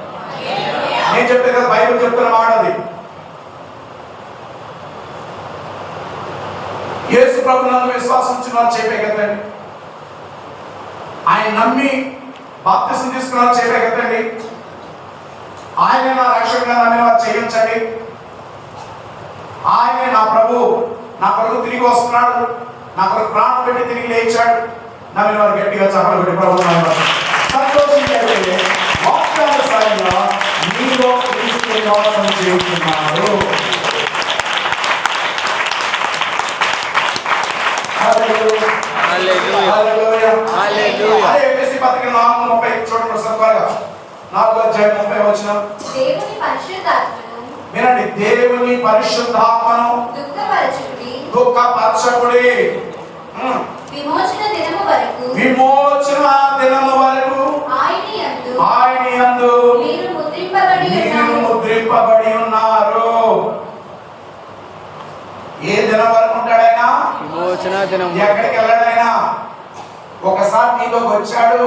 నేను చెప్పే కదా, బైబిల్ చెప్తున్న మాట అది. యేసు ప్రభు నందు విశ్వాసం ఉంచిన వారు చెప్పే కదండి, ఆయన నమ్మి బాప్తిసం తీసుకున్న వారు చెప్పే కదండి, ఆయన నా రక్షకుడిగా నమ్మిన వారు చేయొచ్చండి. ఆయనే నా ప్రభు, నా కొరకు తిరిగి వస్తున్నాడు, నా కొరకు ప్రాణం పెట్టి తిరిగి లేచాడు. నమ్మిన వారు గట్టిగా చప్పట్లు పెట్టి ప్రభు సంతోషించండి. వాక్యానుసారంగా మీలో క్రీస్తు నివాసం చేస్తున్నాడు. హల్లెలూయా. హల్లెలూయా. హల్లెలూయా. అదే ఎఫెసీ పత్రిక 4:30 చూడండి ఒకసారి త్వరగా. 4:30 దేవుని పరిశుద్ధాత్మను వినండి, దేవుని పరిశుద్ధాత్మను దుఃఖపరచకుడి. విమోచన దినము వరకు ఆయన యందు మీరు ముద్రింపబడి ఉన్నారు. ఏ దినం వరకు ఉంటాడైనా? విమోచన దినం. ఎక్కడికి వెళ్ళాడైనా? ఒకసారి నీలోకి వచ్చాడు,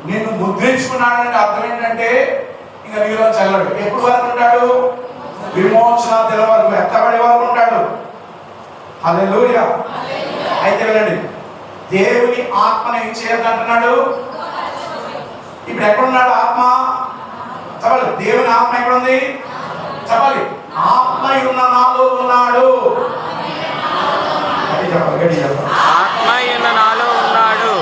నిన్ను ముద్రించుకున్నాడంటే అర్థం ఏంటంటే ఇంకా నీలో చల్లడు. ఎప్పుడు వరకు ఉంటాడు? విమోచన దినం వరకు, ఎత్తబడి వరకు ఉంటాడు. హల్లెలూయా. అయితే వెళ్ళండి, దేవుని ఆత్మను ఏం చేయాలంటున్నాడు? ఇప్పుడు ఎక్కడున్నాడు ఆత్మ? చెప్పాలి, దేవుని ఆత్మ ఎక్కడ ఉంది? చెప్పాలి, ఆత్మ ఉన్న నాలో ఉన్నాడు. ఆత్మ ఉన్న నాలో ఉన్నాడు.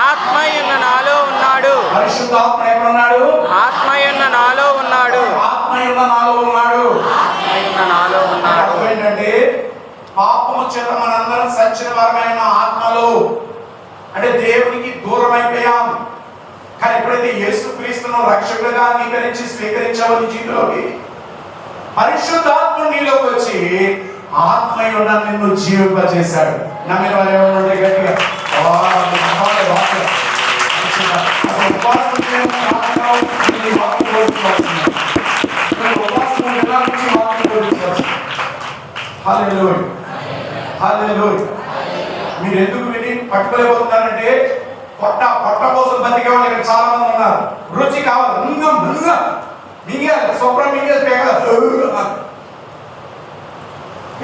ఆత్మ ఉన్న నాలో ఉన్నాడు. పరిశుద్ధాత్మ ఎక్కడ ఉన్నాడు? ఆత్మ ఉన్న నాలో ఉన్నాడు. ఆత్మ ఉన్న నాలో ఉన్నాడు. ఆత్మ ఉన్న నాలో ఉన్నాడు. ఏంటంటే పాపము చేత మనందరం సచ్చిన వారమైన ఆత్మలో, అంటే దేవునికి దూరం అయిపోయాం. కానీ ఎప్పుడైతే యేసుక్రీస్తును రక్షకుడిగా అంగీకరించి స్వీకరించావో నీ జీవితంలోకి, పరిశుద్ధాత్మ నీలోకి వచ్చి ఆత్మయున్న నిన్ను జీవింపజేశాడు. నమ్మిన వారు ఏమన్నా గట్టిగా మీరు ఎందుకు విని పట్టుకోలేకపోతున్నారంటే పొట్ట కోసం బతికే వాళ్ళు ఇక్కడ చాలా మంది ఉన్నారు. రుచి కావాలి, మింగేయాలి, శుభ్రం మింగేసి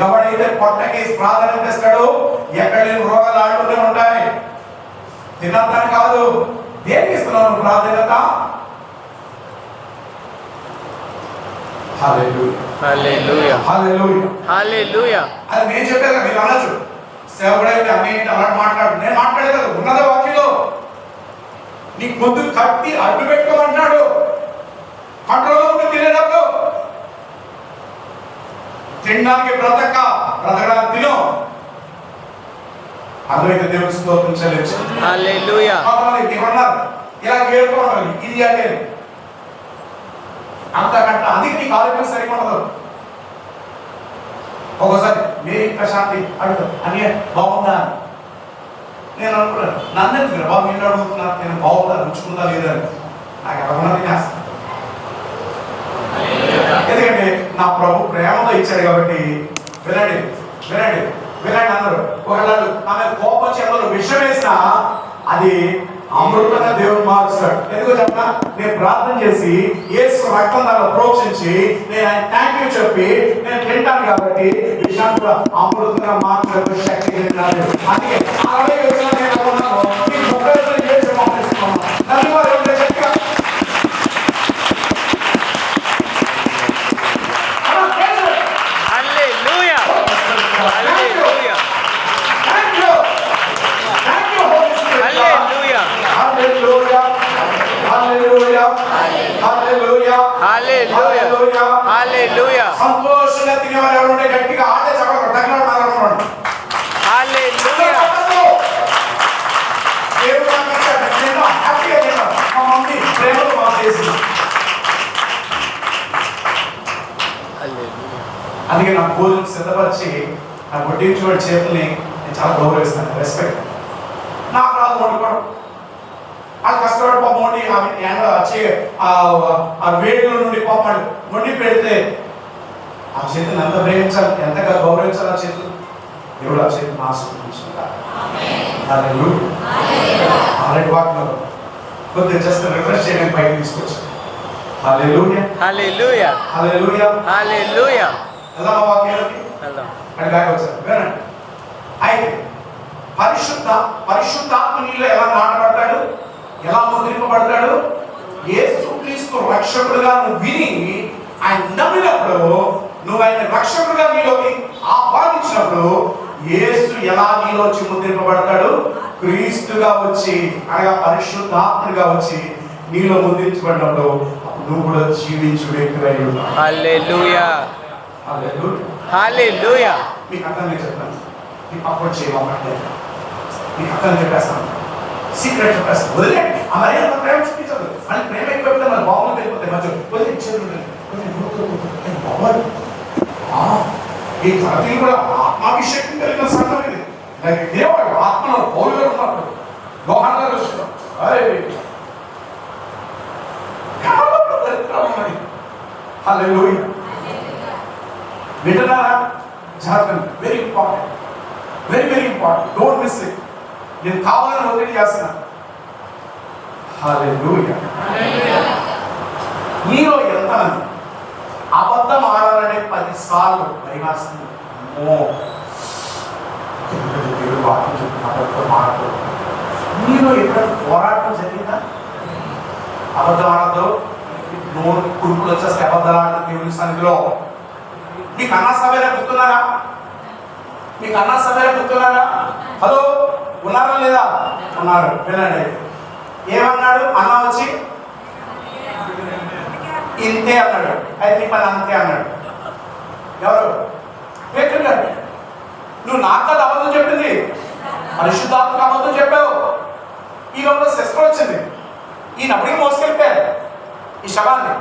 ఎవడైతే పొట్టకి ప్రాధాన్యత ఇస్తాడో ఎక్కడ లేని రోగాలు ఆడుతూనే ఉంటాయి. తినద్దని కాదు, దేనికి ఇస్తున్నాను ప్రాధాన్యత? హల్లెలూయా. హల్లెలూయా. అది నేను చెప్పాను, మీరు అనొచ్చు సేవకుడైతే అన్నీ అలా మాట్లాడు. నేను మాట్లాడే కదా, ఉన్నదే వాక్యంలో. నీ గొంతు కట్టి అడ్డు పెట్టుకోమంటున్నాడు. కంట్రోల్లో ఉండి తినేటప్పుడు తినడానికి బ్రతకడానికి తిను. అద్వైత దేవుని స్తోత్రం చెల్లించు. హల్లెలూయా. కొంతమంది ఇవ్వన్నారు ఇలా ఏడుకోవాలి, ఇది అంటే అంతకంట అందుకే నీకు ఆరోగ్యం సరిగా ఉండదు. ఒక్కోసారి మీరు ప్రశాంతి అడుగుతారు, అని బాగుందా? నేను అనుకున్నాను, నన్ను ఎందుకు బాబు మీరు అడుగుతున్నారు, నేను బాగుందా, రుచుకుందా లేదని. నాకు ఎవరన్నా తినేస్తాను. ఎందుకంటే నా ప్రభు ప్రేమతో ఇచ్చాడు కాబట్టి. వినండి వినండి వినండి అన్నారు. ఒకళ్ళు ఆమె కోపం వచ్చి అందరూ విషం వేసినా అది అమృతంగా దేవుడు మారుస్తాడు. ఎందుకో చెప్పనా, నేను ప్రార్థన చేసి యేసు రక్తం దానిలో ప్రోక్షించి నేను ఆయన థ్యాంక్ యూ చెప్పి నేను తింటాను కాబట్టి విషయాన్ని కూడా అమృతంగా మార్చడానికి శక్తి కలిగినాడు. అందుకే 60 రోజులు నేను అనుకున్నాను, ఈ 30 రోజులు చేసి పంపిస్తున్నాను. నన్ను వారు ఎవరి శక్తిగా హల్లెలూయా హల్లెలూయా హల్లెలూయా హల్లెలూయా హల్లెలూయా సంతోషంగా తినేవారు ఎవరు ఉంటే గట్టిగా ఆడే చెప్పండి, తగిలాడు. హల్లెలూయా దేవుడు నాకు ఇచ్చాడు, నేను హ్యాపీగా తిన్నాను. మా మమ్మీ ప్రేమతో బాగా చేసింది. హల్లెలూయా అందుకే నా భోజనం సిద్ధపరిచి నా వడ్డించుకోవడం చేతుల్ని నేను చాలా గౌరవిస్తాను, రెస్పెక్ట్. నాకు రాదు వండుకోవడం, వాళ్ళు కష్టపడి పాపం వండి ఆ వేడిలో నుండి పాపం వండి పెడితే ఆ చేతిని ఎంత ప్రేమించాలి, ఎంతగా గౌరవించాలి ఆ చేతులు. దేవుడు ఆ చేతిని ఆశీర్వదించుకుంటారు. అలాంటి వాటిలో కొద్దిగా జస్ట్ రిఫ్రెష్ చేయడానికి బయటకు తీసుకొచ్చాను. హల్లెలూయా హల్లెలూయా హల్లెలూయా. హల్లెలూయా వెళ్దామా వాక్యాలకి? వెళ్దాం. అని బ్యాక్ వచ్చారు. వినండి. అయితే పరిశుద్ధాత్మ నీలో ఎలా నాటబడతాడు, ఎలా ముద్రింపబడతాడు? యేసుక్రీస్తు రక్షకుడుగా నువ్వు విని ఆయన నమ్మినప్పుడు, నువ్వు ఆయన రక్షకుడుగా నీలోకి ఆహ్వానించినప్పుడు యేసు ఎలా నీలో వచ్చి ముద్రింపబడతాడు? క్రీస్తుగా వచ్చి, అనగా పరిశుద్ధాత్మగా వచ్చి నీలో ముద్రించబడినప్పుడు నువ్వు కూడా జీవించు వ్యక్తివై ఉన్నావు. హల్లెలూయా హల్లెలూయా. హల్లెలూయా మీకు అర్థం చెప్తాను, మీకు అప్పుడు చేయమంటే మీకు అర్థం చెప్పేస్తాను, సీక్రెట్ చెప్పేస్తాను. వదిలేండి, ఆ మరి అంత ప్రేమ చూపించదు. మళ్ళీ ప్రేమ ఎక్కువైతే మన బాబులు వెళ్ళిపోతాయి. మధ్య వదిలే ఈ తరగతి కూడా ఆత్మాభిషేకం కలిగిన సంఘం ఇది. దేవుడు ఆత్మలో పౌరులు ఉన్నప్పుడు యోహాను గారు వస్తున్నాం. హల్లెలూయా. వింటున్నారా? జాగ్రత్త, very important, very very important. Don't miss it. నేను కావాలని ఒత్తిడి చేస్తున్నాను. హల్లెలూయా. మీలో ఎంతమంది అబద్ధం ఆడాలనే 10 సార్లు భయమేస్తుంది? మీలో ఎప్పుడైనా పోరాటం జరిగిందా? అబద్ధం ఆడద్దు, నోరు కురుపులు వచ్చేస్తే అబద్ధాలు ఆడదు దేవుని సన్నిధిలో. మీకు అన్నా సభలో గుర్తున్నారా? మీకు అన్నా సభలో గుర్తున్నారా? హలో, ఉన్నారా లేదా? ఉన్నారు. వినండి. ఏమన్నాడు అన్న వచ్చి? ఇంతే అన్నాడు. అయితే నీ పని అంతే అన్నాడు. ఎవరు? పేతురు గారు. నువ్వు నాకు కదా అబద్ధం చెప్పింది, పరిశుద్ధాత్మక అబద్ధం చెప్పావు. ఈ లోపల సిస్టర్ వచ్చింది, ఈయన అప్పటికి మోసుకెళ్ళిపోయారు ఈ శవాన్ని.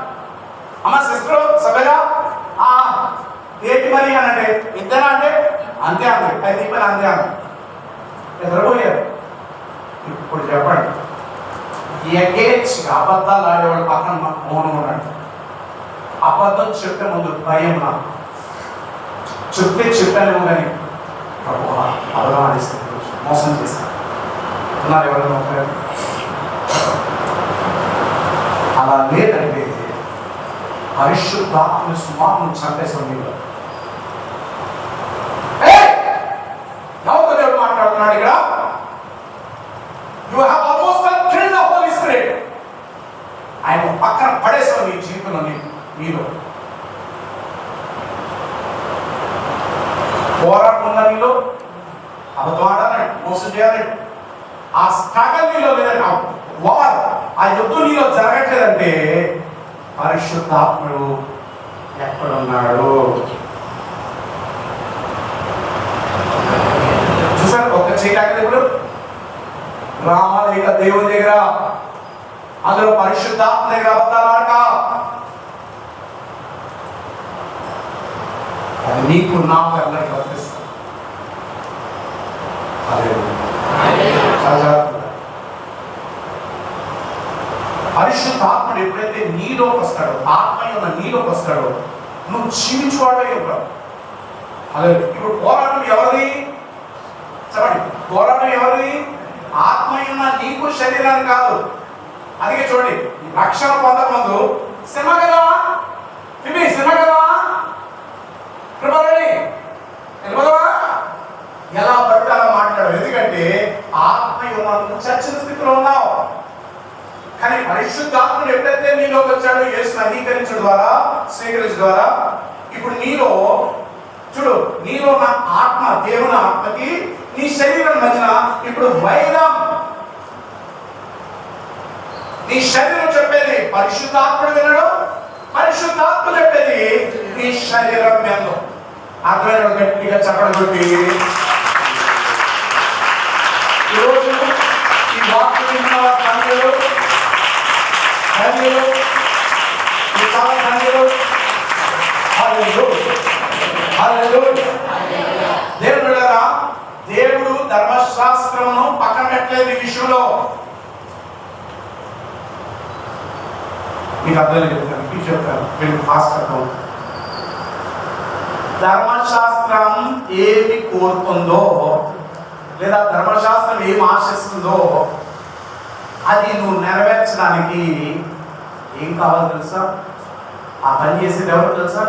అమ్మ సిస్టర్ సభగా ఏంటి మరి అని అంటే, ఇంతేనా అంటే అంతే అంది. అయితే నీ పని అంతే అంది. ఎదురపోయారు. ఇప్పుడు చెప్పండి, అబద్ధాలు ఆడేవాళ్ళు పక్కన మౌనం ఉన్నాడు. అబద్ధం చెప్పే ముందు భయం నాకు. చెప్పానేమో కానీ అబద్ధం ఆడిస్తాను, మోసం చేస్తాను. ఉన్నారు ఎవరైనా ఒకరు? అలా లేదంటే పరిశుద్ధాత్మ సుమారు చంపేసాం. మీరు ఎవరితో దేవుడు మాట్లాడుతున్నాడు ఇక్కడ? You have almost killed the Holy Spirit. ఆయన పక్కన పడేసావు నీ జీవితంలో, నీలో పోరాటం ఉందా? నీలో అబద్ధం ఆడాలండి, మోసం చేయాలండి. ఆ స్ట్రగల్ నీలో లేదంటే, ఆ యుద్ధం నీలో జరగట్లేదంటే పరిశుద్ధాత్ముడు ఎక్కడున్నాడు? చూసారు? ఒక చేయటానికి ఇప్పుడు రామాలేక దేవుని దగ్గర, అందులో పరిశుద్ధాత్మ దగ్గర అబద్ధాలు ఆడక. అది నీకు నాకు అందరికి వర్తిస్తుంది. పరిశుద్ధాత్ముడు ఎప్పుడైతే నీలోకి వస్తాడో, ఆత్మ ఉన్న నీలోకి వస్తాడో, నువ్వు జీవించువాడే ఉంటావు. అదే ఇప్పుడు పోరాటం ఎవరిది? చెప్పండి, పోరాటం ఎవరిది? ఆత్మయున్న నీకు శరీరాన్ని కాదు. అందుకే చూడండి, రక్షణ పొందకముందు శ్రమ కదా, శ్రమ కదా, కృపలని వెళ్ళిపోదావా, ఎలా పడితే అలా మాట్లాడు. ఎందుకంటే ఆత్మయున్న చచ్చిన స్థితిలో ఉన్నావు. కానీ పరిశుద్ధాత్ముడు ఎప్పుడైతే నీలోకి వచ్చాడో, యేసుని అంగీకరించడం ద్వారా, స్వీకరించడం ద్వారా, ఇప్పుడు నీలో చూడు, నీలో నా ఆత్మ, దేవుని ఆత్మకి నీ శరీరం మధ్యన ఇప్పుడు వైరం. నీ శరీరం చెప్పేది పరిశుద్ధాత్ముడు వినడు, పరిశుద్ధాత్మ చెప్పేది నీ శరీరం వినదు. అర్థమైన గట్టిగా చెప్పడం కొట్టి ఈరోజు ఈ వాక్యం విన్న తండ్రులు, ఈ చాలా తండ్రులు, దేవుడు ధర్మశాస్త్రమును పక్కన పెట్టలేదు ఈ విషయంలో. మీకు అర్థం చెప్తాను, మీకు చెప్తాను, మీరు ఫాస్ట్ అర్థం. ధర్మశాస్త్రం ఏమి కోరుతుందో లేదా ధర్మశాస్త్రం ఏమి ఆశిస్తుందో అది నువ్వు నెరవేర్చడానికి ఏం కావాలో తెలుసా? ఆ పని చేసేది ఎవరు తెలుసా?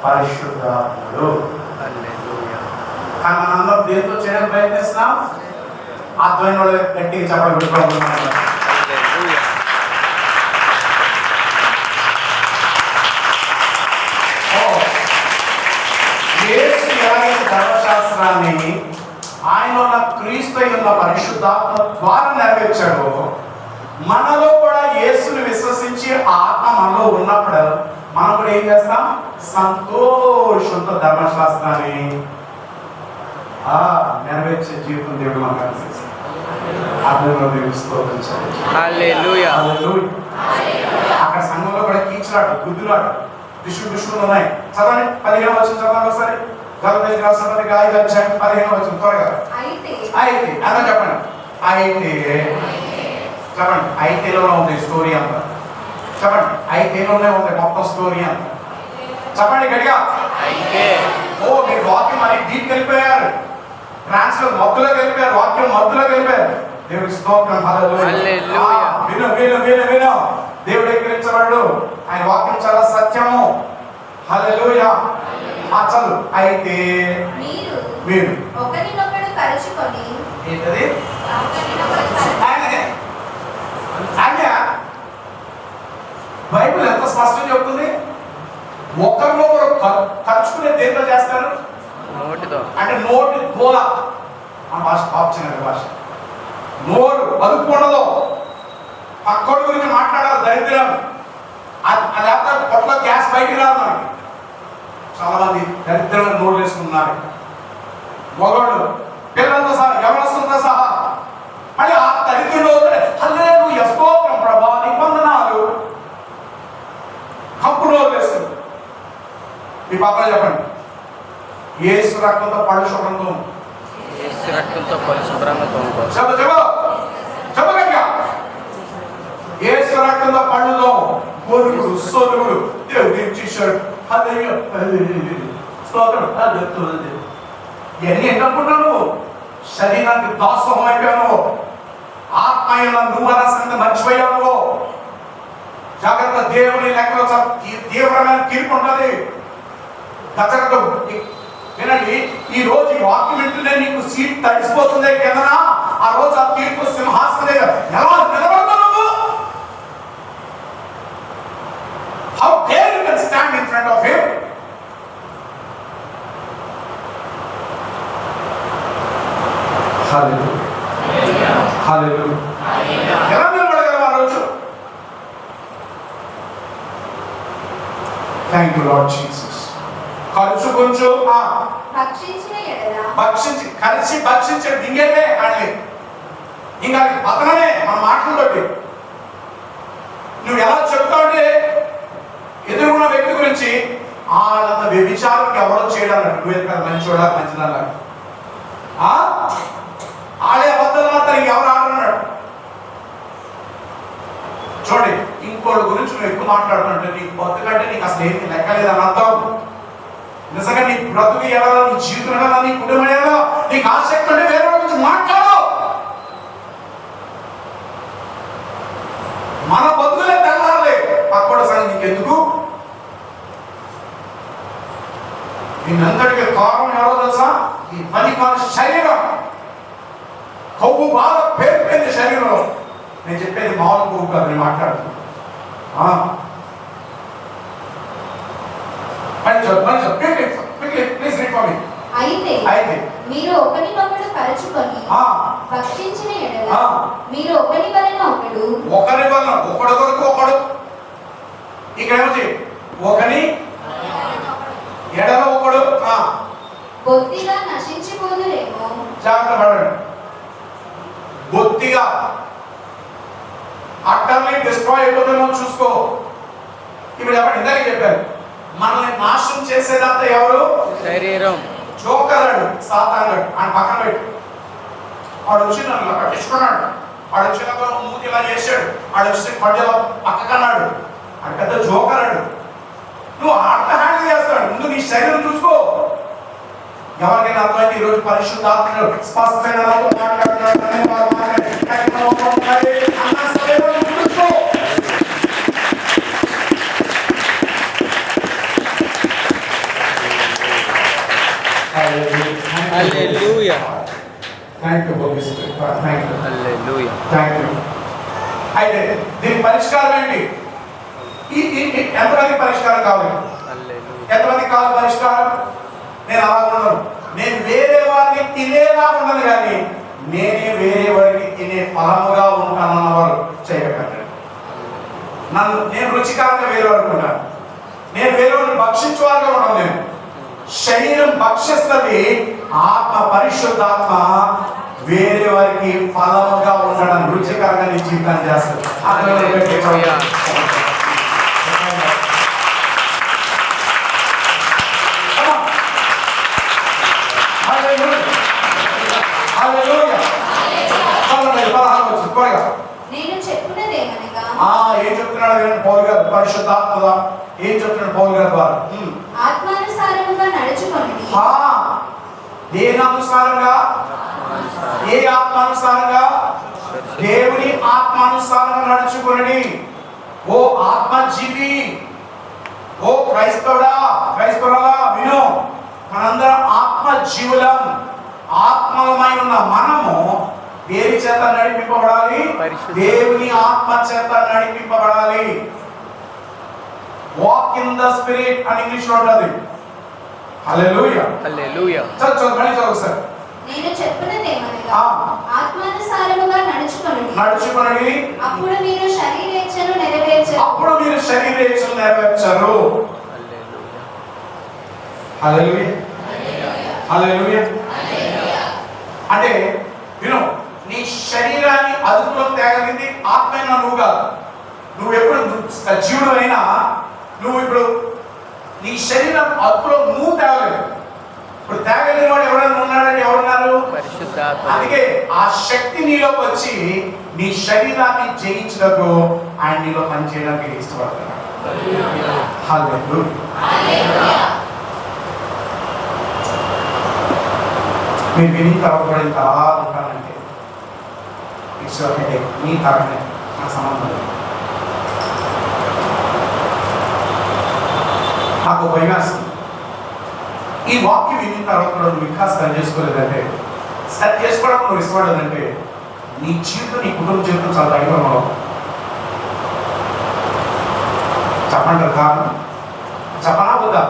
పరిశుద్ధాత్ముడు. కానీ మనందరం దేంతో చేయడానికి ప్రయత్నిస్తున్నాం? అర్థమైన వాళ్ళు గట్టిగా చెప్పడం పెట్టుకోవాలి. యేసు ఎలాగైతే ధర్మశాస్త్రాన్ని ఆయన ఉన్న క్రీస్తు ఉన్న పరిశుద్ధాత్మ ద్వారా నెరవేర్చాడు, మనలో కూడా యేసుని విశ్వసించి ఆత్మ మనలో ఉన్నప్పుడు మనం కూడా ఏం చేస్తాం? సంతోషంతో ధర్మశాస్త్రాన్ని నెరవేర్చే జీవితం దేవుడు మనకు అనుగ్రహిస్తాడు. అర్థంలో దేవుడు స్తోత్రించాలి. హల్లెలూయా. అక్కడ సంఘంలో కూడా కీచులాడు, గుద్దులాడు, దుష్టులు ఉన్నాయి. చదవండి 15వ వచనం చదవండి ఒకసారి. గలతీయులకు రాసిన పత్రిక 5వ అధ్యాయం 15వ వచనం త్వరగా. అయితే అలా చెప్పండి. అయితే చెప్పండి. అయితేలోనే ఉంది స్టోరీ అంతా. చెప్పండి. అయితేలోనే ఉంది మొత్తం స్టోరీ అంతా. చెప్పండి గట్టిగా. ఓ మీరు వాక్యం మరి డీప్ వెళ్ళిపోయారు, ట్రాన్స్ఫర్ మధ్యలోకి వెళ్ళిపోయారు, వాక్యం మధ్యలోకి వెళ్ళిపోయారు. దేవుడి స్తోత్రం. హల్లెలూయా. విను విను విను విను. దేవుడు ఎక్కిరించబడు, ఆయన వాక్యం చాలా సత్యము. హల్లెలూయా. చదువు. అయితే మీరు ఒకరినొకడు కలుచుకొని ఏంటది? బైబిల్ ఎంత స్పష్టంగా చెప్తుంది? ఒకరినొకరు ఖర్చుకునే దేంతో చేస్తారు? నోటితో. అంటే నోటి గోల. మన భాష పాపచిన భాష. నోరు బతుకుండదు. పక్కోడి గురించి మాట్లాడాలి, దరిద్రం. లేకపోతే పొట్టలో గ్యాస్ బయటికి రాదు. మనకి చాలా మంది దరిద్రమైన నోరు వేసుకున్నారు. మగవాళ్ళు పిల్లలతో సహా, ఎవరితో సహా. మళ్ళీ ఆ దరిద్రంలో హల్లెలూయా స్తోత్రం ప్రభా నీకు వందనాలు కప్పు నోరు వేస్తుంది. మీ పాపలు చెప్పండి. యేసు రక్తంతో పళ్ళు శుభ్రంతో, యేసు రక్తంతో పళ్ళు శుభ్రంగా తోముకో. చెప్పగలిగా. యేసు రక్తంతో పళ్ళుతో పొరుగుడు సోదరుడు దేవుడు ఇచ్చేసాడు. ఇవన్నీ ఎన్ననుకుంటావు? శరీరానికి దాసోహం అయిపోయావు. ఆత్మీయంగా నువ్వు అన్న సంగతి మర్చిపోయావు. జాగ్రత్త. దేవుని లెక్కలో తీవ్రమైన తీర్పు ఉంటుంది. గజగజ వినండి. ఈ రోజు ఈ వాక్యం వింటూనే నీకు సీట్ తడిసిపోతుంది కిందన. ఆ రోజు ఆ తీర్పు సింహాసనం దగ్గర ఎలా నిలబడతావు? How dare you can stand in front of him? Hallelujah. Hallelujah. ఎలా నిలబడగలవు ఆ రోజు? Thank you Lord Jesus. ఖర్చు కొంచెం భక్షించే దింగేదే అని ఇంకా పతనమే మన మాటలతోటి. నువ్వు ఎలా చెప్తావంటే ఎదురుకున్న వ్యక్తి గురించి వాళ్ళంత వ్యభిచారం ఎవరో చేయడానికి నువ్వు మంచి చూడాలి మంచిదన్నాడు. ఆడే అబద్ధాలు మాత్రం ఎవరు ఆడున్నాడు. చూడండి, ఇంకోటి గురించి నువ్వు ఎక్కువ మాట్లాడుతుంటే నీకు బతుకంటే నీకు అసలు ఏమి లెక్కలేదని అర్థం. నిజంగా నీ బ్రతుకు ఎలా, నీ జీవితం ఎలా, నీ కుటుంబం ఎలా, నీకు ఆసక్తి అంటే వేరే గురించి మాట్లాడు. దీనంతటికి కారణం ఎవరో తెలుసా? ఈ పనికిమాలిన శరీరం. కొవ్వు బాగా పేరుపోయింది శరీరంలో. నేను చెప్పేది మామూలు కొవ్వు కాదు, నేను మాట్లాడుతున్నాను. అయితే మీరు ఒకరినొకడు కలుచుకొని భక్షించిన ఎడల మీరు ఒకరి వలన ఒకడు ఇక్కడ ఏమవుతుంది? ఒకని ఎడల ఒకడు బొత్తిగా నశించిపోదురేమో. జాగ్రత్త పడండి. బొత్తిగా అట్టర్లీ డిస్ట్రాయ్ అయిపోతుందేమో చూసుకో. ఇప్పుడు చెప్పండి, ఇందాక చెప్పారు మనల్ని నాశనం చేసేదంతా ఎవరు? శరీరం. జోకరాడు, సాతానుడు. ఆయన పక్కన పెట్టు. వాడు వచ్చి నన్ను ఇలా పట్టించుకున్నాడు, వాడు వచ్చినప్పుడు మూతి ఇలా చేశాడు, వాడు వచ్చి పడ్డలో పక్కకన్నాడు. అది పెద్ద జోకరాడు. నువ్వు ఆట హ్యాండిల్ చేస్తాడు. ముందు నీ శరీరం చూసుకో. ఎవరికైనా అర్థమైంది? ఈరోజు పరిశుద్ధాత్మ స్పష్టమైన hallelujah. Thank you holy spirit. Thank you. Hallelujah. Thank you. అయితే దీని పరిష్కారం ఏంటి? ఎంతమంది పరిష్కారం కావాలి? ఎంతమంది కావాలి పరిష్కారం? నేను అలా ఉన్నాను. నేను వేరే వారిని తినేలా ఉన్నాను, కానీ నేనే వేరే వారికి తినే ఫలముగా ఉంటానన్న వారు చేయకండి. నేను రుచికరంగా వేరే వారికి ఉంటాను. నేను వేరే వారిని భక్షించేవారుగా ఉన్నాను. నేను శరీరం భక్షిస్తుంది, ఆత్మ పరిశుద్ధాత్మ వేరే వారికి ఫలముగా ఉండడం, రుచికరంగా నీ జీవితాన్ని చేస్తుంది. ఏం చెప్తున్నాడు పౌలు గారు? పరిశుద్ధాత్మ ఏం చెప్తున్నాడు పౌలు గారు ద్వారా? ఆత్మానుసారముగా నడుచుకోండి. దేనానుసారంగా? ఏ ఆత్మానుసారంగా? దేవుని ఆత్మానుసారంగా నడుచుకోండి. ఓ ఆత్మజీవి, ఓ క్రైస్తవుడా, క్రైస్తవులా విను. మనందరం ఆత్మజీవులం. ఆత్మలమై ఉన్న మనము దేని చేత నడిపింపబడాలి? దేవుని ఆత్మ చేత నడిపింపబడాలి. వాక్ ఇన్ ద స్పిరిట్ అని ఇంగ్లీష్ లో ఉంటది. హల్లెలూయా. హల్లెలూయా. చదువు సార్. నేను చెప్పినదేమనగా ఆత్మానుసారముగా నడుచుకొనుడి. అప్పుడు మీరు శరీరేచ్ఛను నెరవేర్చరు. హల్లెలూయా. హల్లెలూయా. అంటే విను, నీ శరీరాన్ని అదుపులో తేగలిగింది ఆత్మైనా నువ్వు కాదు. నువ్వు ఎప్పుడు సజీవుడు అయినా నువ్వు ఇప్పుడు నీ శరీరం అదుపులో నువ్వు తేగలేదు. ఇప్పుడు తేగలిగిన వాడు ఎవరైనా ఉన్నాడంటే ఎవరున్నారు? అందుకే ఆ శక్తి నీలోకి వచ్చి నీ శరీరాన్ని జయించడానికి ఆయన నీలో పనిచేయడానికి ఇష్టపడతాడు. మీరు విని తరగబడిన తర్వాత ఉంటానంటే ఇట్స్ ఓకే, మీ తరగనే నా సంబంధం లేదు. నాకు భయం వేస్తుంది. ఈ వాక్యం విని తర్వాత నువ్వు ఇంకా సరి చేసుకోలేదంటే, సరి చేసుకోవడం నువ్వు ఇష్టపడలేదంటే నీ జీవితం, నీ కుటుంబ జీవితం చాలా తగ్గిపోవడం. చెప్పండి కారణం. చెప్పనా వద్దా?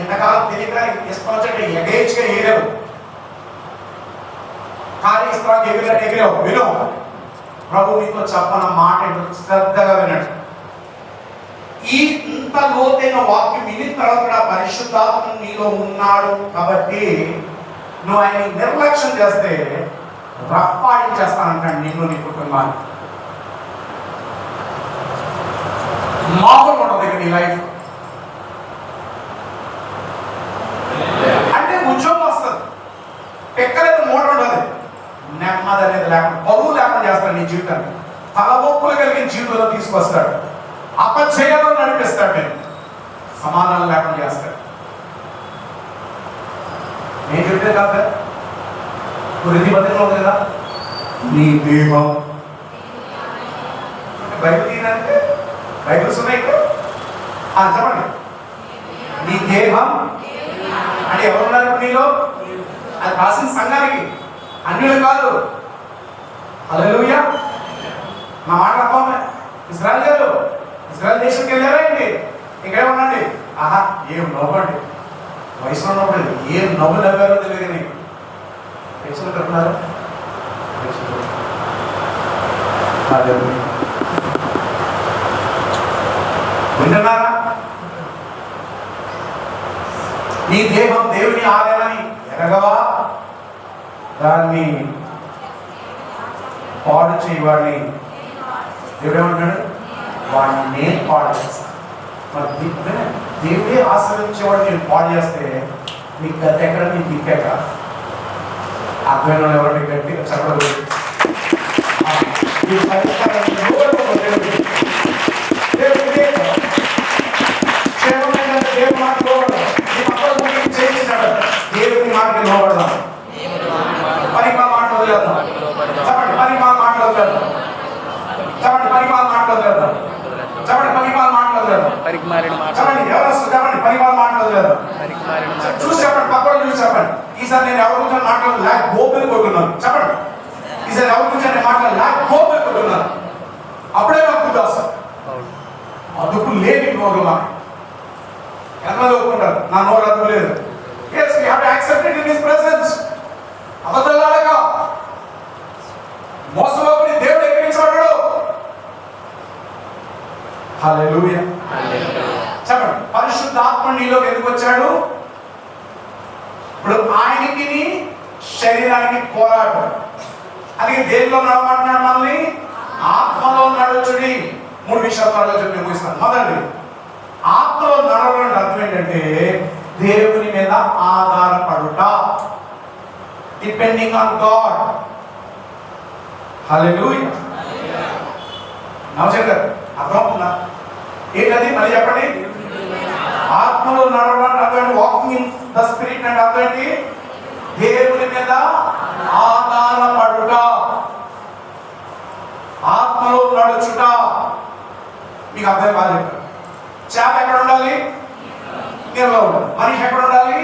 ఎంతకాలం తెలియక ఇష్టం ఎగేచ్చుగా ఎగిరావు, కానీ ఇష్టం ఎగిరావు. విను, ప్రభు నీతో చెప్పన మాట శ్రద్ధగా వినడు. ఈ ఇంత లోతైన వాక్యం విని తర్వాత కూడా పరిశుద్ధాత్మ నీలో ఉన్నాడు కాబట్టి నువ్వు ఆయన నిర్లక్ష్యం చేస్తే రప్పాడించేస్తానంటాడు నిన్ను, నీ కుటుంబాన్ని. మామూలు ఉండదు ఇక నీ లైఫ్. అంటే ఉద్యోగం వస్తుంది, పెక్కలేదు, మూట ఉండదు, నెమ్మది అనేది లేకుండా, బరువు లేకుండా చేస్తాడు నీ జీవితాన్ని. తలబొప్పులు కలిగిన జీవితంలో తీసుకొస్తాడు, అపజయాలను నడిపిస్తాడు, నేను సమాధానం లేకుండా చేస్తాడు. నేను చెప్తే కాదు, వృద్ధి బతిలో ఉంది కదా, నీ దేహం. బైబిల్ తీయాలంటే బైబిల్స్ ఉన్నాయి ఇక్కడ. చెప్పండి. నీ దేహం అంటే ఎవరున్నారు నీలో? అది రాసిన సంఘానికి, అన్యులు కాదు. హల్లెలూయా. నా మాట అర్థం. ఇజ్రాయెల్ గారు ఇజ్రాయెల్ దేశానికి వెళ్ళారా ఏంటి? ఇక్కడే ఉండండి. ఆహా, ఏం నవ్వండి, వయసులో ఉన్నప్పుడు ఏం నవ్వు నవ్వారో తెలియదు. కానీ వయసులో కట్టున్నారు వింటున్నారా? నీ దేహం దేవుని ఆలయమని ఎరగవా? దాన్ని పాడు చేయవాడిని దేవుడేమంటాడు? వాడిని నేను పాడు చేస్తాను. మరి దేవుడే ఆశ్రయించేవాడు నేను పాడు చేస్తే నీకు గత ఎక్కడ, నీకు దిక్కెక్క? అర్థమైన వాళ్ళు ఎవరు గట్టిగా చెప్పలేదు. దేవుని మాటకి లోబడదాం. పరిమాణ మాట వదిలేద్దాం. చెప్పండి, పరిమాణ మాట వదిలేద్దాం. చెప్పండి, పరిమాణ మాట వదిలేద్దాం. చెప్పండి, పరిమాణ మాట వదిలేద్దాం. చెప్పండి, ఎవరు చెప్పండి, పరిమాణ మాట వదిలేద్దాం. చూసి చెప్పండి, పక్కన చూసి చెప్పండి. ఈసారి నేను ఎవరి గురించి మాట్లాడదు లేక గోపులు కొట్టున్నాను. చెప్పండి, ఈసారి ఎవరి గురించి నేను మాట్లాడదు లేక గోపులు కొట్టున్నాను. అప్పుడే నాకు గుర్తు వస్తాను. అదుపు లేని నోరు మా ఎంతమంది ఒప్పుకుంటారు? నా నోరు అదుపు లేదు. Yes, we have to accept it in His presence. అబద్ధాలాడక మోసపోయి దేవుడు ఎక్కించబడ్డాడు. హల్లెలూయా. చెప్పండి, పరిశుద్ధాత్మ నీలోకి ఎందుకు వచ్చాడు? ఇప్పుడు ఆయనకి శరీరానికి పోరాటం. అందుకే దేనిలో నడవమంటున్నాడు మనల్ని? ఆత్మలో నడుచుడి. 3 విషయాలు ఆలోచన ముగిస్తాను. మొదటి, ఆత్మలో నడవడం అర్థం ఏంటంటే దేవుని మీద ఆధారపడుట. Depending on God. హల్లెలూయా. నమస్తే గారు, అర్థమవుతుందా? ఏంటది? మళ్ళీ చెప్పండి. ఆత్మలో నడవడం అర్థం వాకింగ్ ఇన్ ద స్పిరిట్ అంటే అర్థం ఏంటి? దేవుని మీద ఆధారపడుట, ఆత్మలో నడుచుట. మీకు అర్థం బాగా చెప్పారు. చేప ఎక్కడ ఉండాలి? నీళ్ళలో ఉండాలి. మనిషి ఎక్కడ ఉండాలి?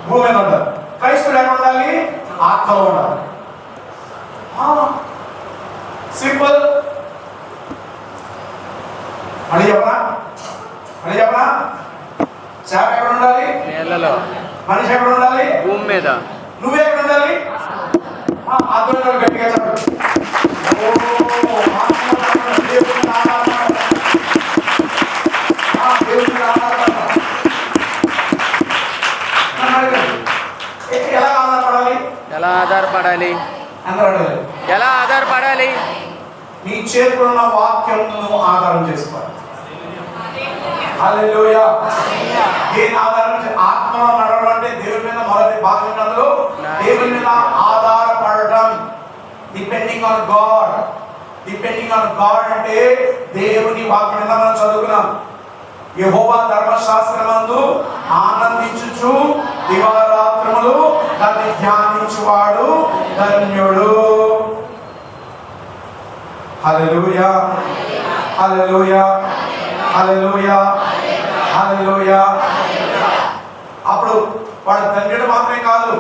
భూమి మీద ఉండాలి. క్రైస్తవుడు ఎక్కడ ఉండాలి? ఆత్మలో ఉండాలి. సింపుల్. మళ్ళీ చెప్పనా? చేప ఎక్కడ ఉండాలి? నీళ్ళలో. మనిషి ఎక్కడ ఉండాలి? భూమి మీద. నువ్వే ఎక్కడ ఉండాలి? ఆత్మలో గట్టిగా చెప్పండి. ఎలా ఆధారపడాలి? నీ చేతిలో ఉన్న వాక్యం ఆధారం చేసుకోవాలి. హల్లెలూయా. దేని ఆధారం? ఆత్మలో నడవడం అంటే దేవుని మీద మొదటి భాగం దేవుని మీద ఆధారపడడం. Depending on God. Depending on God అంటే దేవుని వాక్యం మీద మనం చదువుకున్నాం. యెహోవా ధర్మశాస్త్రమందు ఆనందించుచు దివారాత్రములు దాన్ని ధ్యానించువాడు ధన్యుడు. హల్లెలూయా, హల్లెలూయా, హల్లెలూయా, హల్లెలూయా. అప్పుడు వాడు ధన్యుడు మాత్రమే కాదు,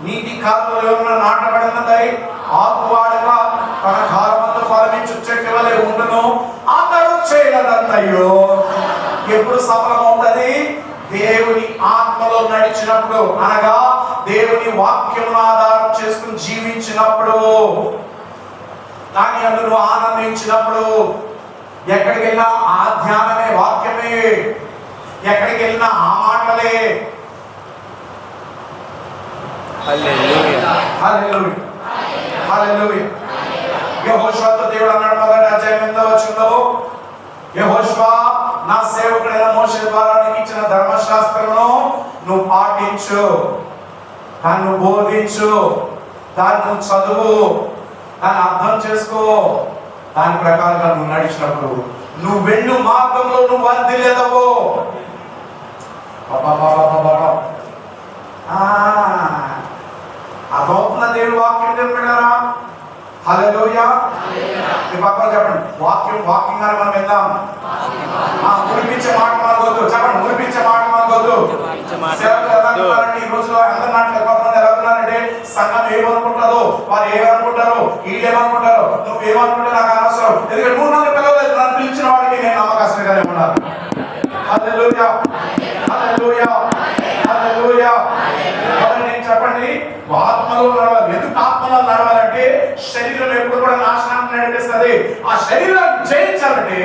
నీటి కాలంలో ఎవరైనా నాటబడినదై ఆకువాడగా తన కాలమందు ఫలమించు చెట్టు వలె ఉండును. అతడు చేయలేదంతయ్యో ఎప్పుడు సఫలమవుతుంది? దేవుని ఆత్మలో నడిచినప్పుడు, అనగా దేవుని వాక్యమును ఆధారం చేసుకుని జీవించినప్పుడు, దాని అందులో ఆనందించినప్పుడు. ఎక్కడికి వెళ్ళినా ఆ ధ్యానమే, వాక్యమే. ఎక్కడికి వెళ్ళినా ఆ మాటలే. హల్లెలూయా, హల్లెలూయా, హల్లెలూయా. యెహోషువతో దేవుడు అన్నాడు, మొదటి అధ్యాయం 8వ వచనంలో, యెహోషువా, నా సేవకుడైన మోషే ద్వారా నీకు ఇచ్చిన ధర్మశాస్త్రమును నువ్వు పాటించు, దాన్ని నువ్వు బోధించు, దాన్ని నువ్వు చదువు, దాన్ని అర్థం చేసుకో. దాని ప్రకారంగా నువ్వు నడిచినప్పుడు నువ్వు వెళ్ళు మార్గంలో నువ్వు వర్ధిల్లెదవు. అదవుతున్న దేవుడు వాక్యం చెప్పారా? హల్లెలూయా. మీ పక్కన చెప్పండి, వాక్యం అని మనం విందాం. మురిపించే మాట మనకొద్దు. చెప్పండి, మురిపించే మాట మనకొద్దు. వద్దు. సేవకులు ఎలా ఉన్నారంటే ఈ రోజులో అందరి నాటిలో కొంతమంది ఎలా ఉన్నారంటే సంఘం ఏమనుకుంటారో, వారు ఏమనుకుంటారో, వీళ్ళు ఏమనుకుంటారో, నువ్వు ఏమనుకుంటే నాకు అనవసరం. ఎందుకంటే 3 పిల్లలు నన్ను పిలిచిన వాడికి నేను నమ్మకస్తుగానే ఉన్నాను. హల్లెలూయా, హల్లెలూయా, హల్లెలూయా. నేను చెప్పండి, ఆత్మలో నడవాలి. ఎందుకు ఆత్మలో నడవాలంటే శరీరం ఎప్పుడు కూడా నాశనాన్ని నడిపిస్తుంది. ఆ శరీరాన్ని జయించాలంటే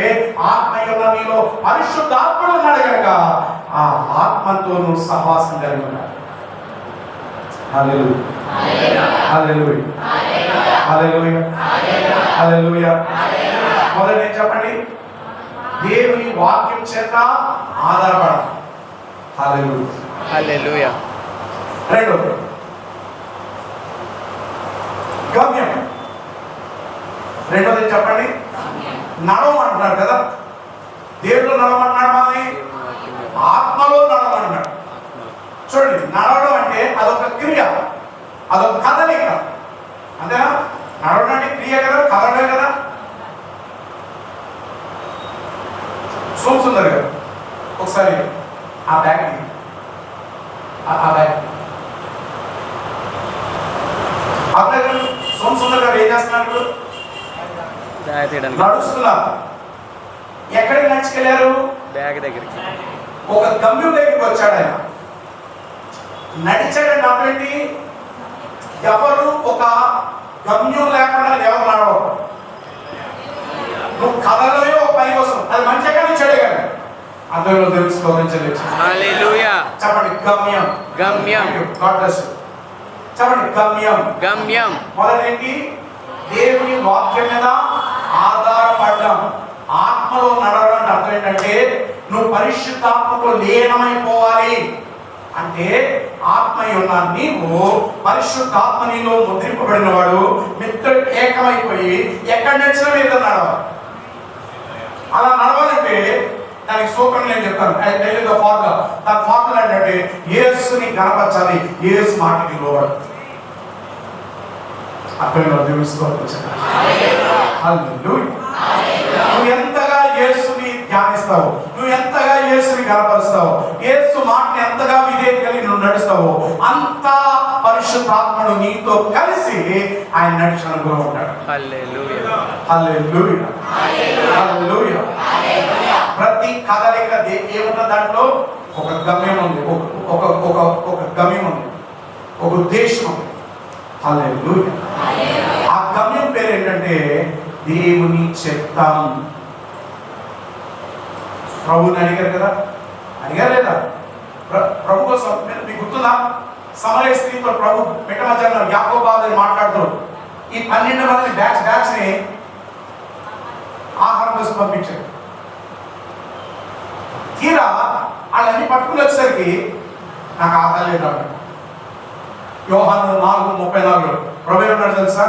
ఆత్మయున్న నీలో పరిశుద్ధాత్ముడు ఉన్నాడు కనుక ఆ ఆత్మతో నువ్వు సహవాసం కలిగి ఉన్నాడు. హల్లెలూయా, హల్లెలూయా, హల్లెలూయా, హల్లెలూయా. మొదలు నేను చెప్పండి, దేవుని వాక్యం చేత ఆధారపడాలి. హల్లెలూయా, హల్లెలూయా. రెండోది గమ్యం. రెండోది చెప్పండి, నడవమంటున్నాడు కదా. దేవుడు నడవమంటున్నాడు, మనని ఆత్మలో నడవమంటున్నాడు. చూడండి, నడవడం అంటే అదొక క్రియ, అదొక కదలిక, అంతేనా? నడవడం అంటే క్రియ కదా, కదలే కదా. సోమసుందర్ గారు ఒకసారి ఆ బ్యాగ్ అబ్బాయి సోమసుందర్ గారు ఏం చేస్తున్నారు? నడుస్తున్నారు. ఎక్కడికి నడుచుకెళ్ళారు? బ్యాగ్ దగ్గరికి. ఒక గమ్యం దగ్గరికి వచ్చాడు ఆయన. నడిచాడంటే అప్పుడేంటి, ఎవరు ఒక గమ్యం లేకుండా ఎవరు నడవరు. నువ్వు కథలమే ఒక పని కోసం, అది మంచిగా చెడే కానీ అందరిలో తెలుసుకోవాలని హల్లెలూయా. చెప్పండి, గమ్యం. గమ్యం. God bless you. చెప్పండి, గమ్యం. గమ్యం. మొదటి దేవుని వాక్యం మీద ఆధారపడడం. ఆత్మలో నడవడం అంటే అర్థం ఏంటంటే నువ్వు పరిశుద్ధాత్మతో లీనమైపోవాలి. అంటే ఆత్మయ్య ఉన్న నీవు పరిశుద్ధాత్మ నీలో ముద్రింపబడిన వాడు మిత్రుడు ఏకమైపోయి ఎక్కడ నడిచిన మీద నడవాలి. అలా నడవాలంటే దానికి సూత్రం నేను చెప్తాను. ఫార్ములా, దాని ఫార్ములా ఏంటంటే యేసుని కనపరచాలి, యేసు మాటకి లోబడు. అక్కడ నువ్వు ఎంతగా యేసుని ధ్యానిస్తావు, నువ్వు ఎంతగా యేసుని కనపరుస్తావు, యేసు మాటని ఎంతగా విధేయత కలిగి నువ్వు నడుస్తావో అంత పరిశుద్ధాత్ముడు నీతో కలిసి ఆయన నడిచిన అనుభవం ఉంటాడు. హల్లెలూయా, హల్లెలూయా, హల్లెలూయా. ప్రతి కదలిక ఏముంటుంది, దాంట్లో ఒక గమ్యం ఉంది, ఒక గమ్యం ఉంది, ఒక ఉద్దేశం ఉంది. హల్లెలూయా. ఆ గమ్యం పేరు ఏంటంటే దేవుని చిత్తం. ప్రభుని అడిగారు కదా, అడిగారు లేదా? ప్రభు కోసం మీకు గుర్తుందా? సమరయ స్త్రీతో ప్రభు మిట్ట మధ్యాహ్నం యాకోబు మాట్లాడుతూ ఈ 12 మంది బ్యాచ్ ని ఆహారం కోసం పంపించారు. తీరా వాళ్ళని పట్టుకుని వచ్చేసరికి నాకు ఆహారం లేదు అన్నాడు. యోహాను 4:34 ప్రభు ఏమన్నాడు తెలుసా?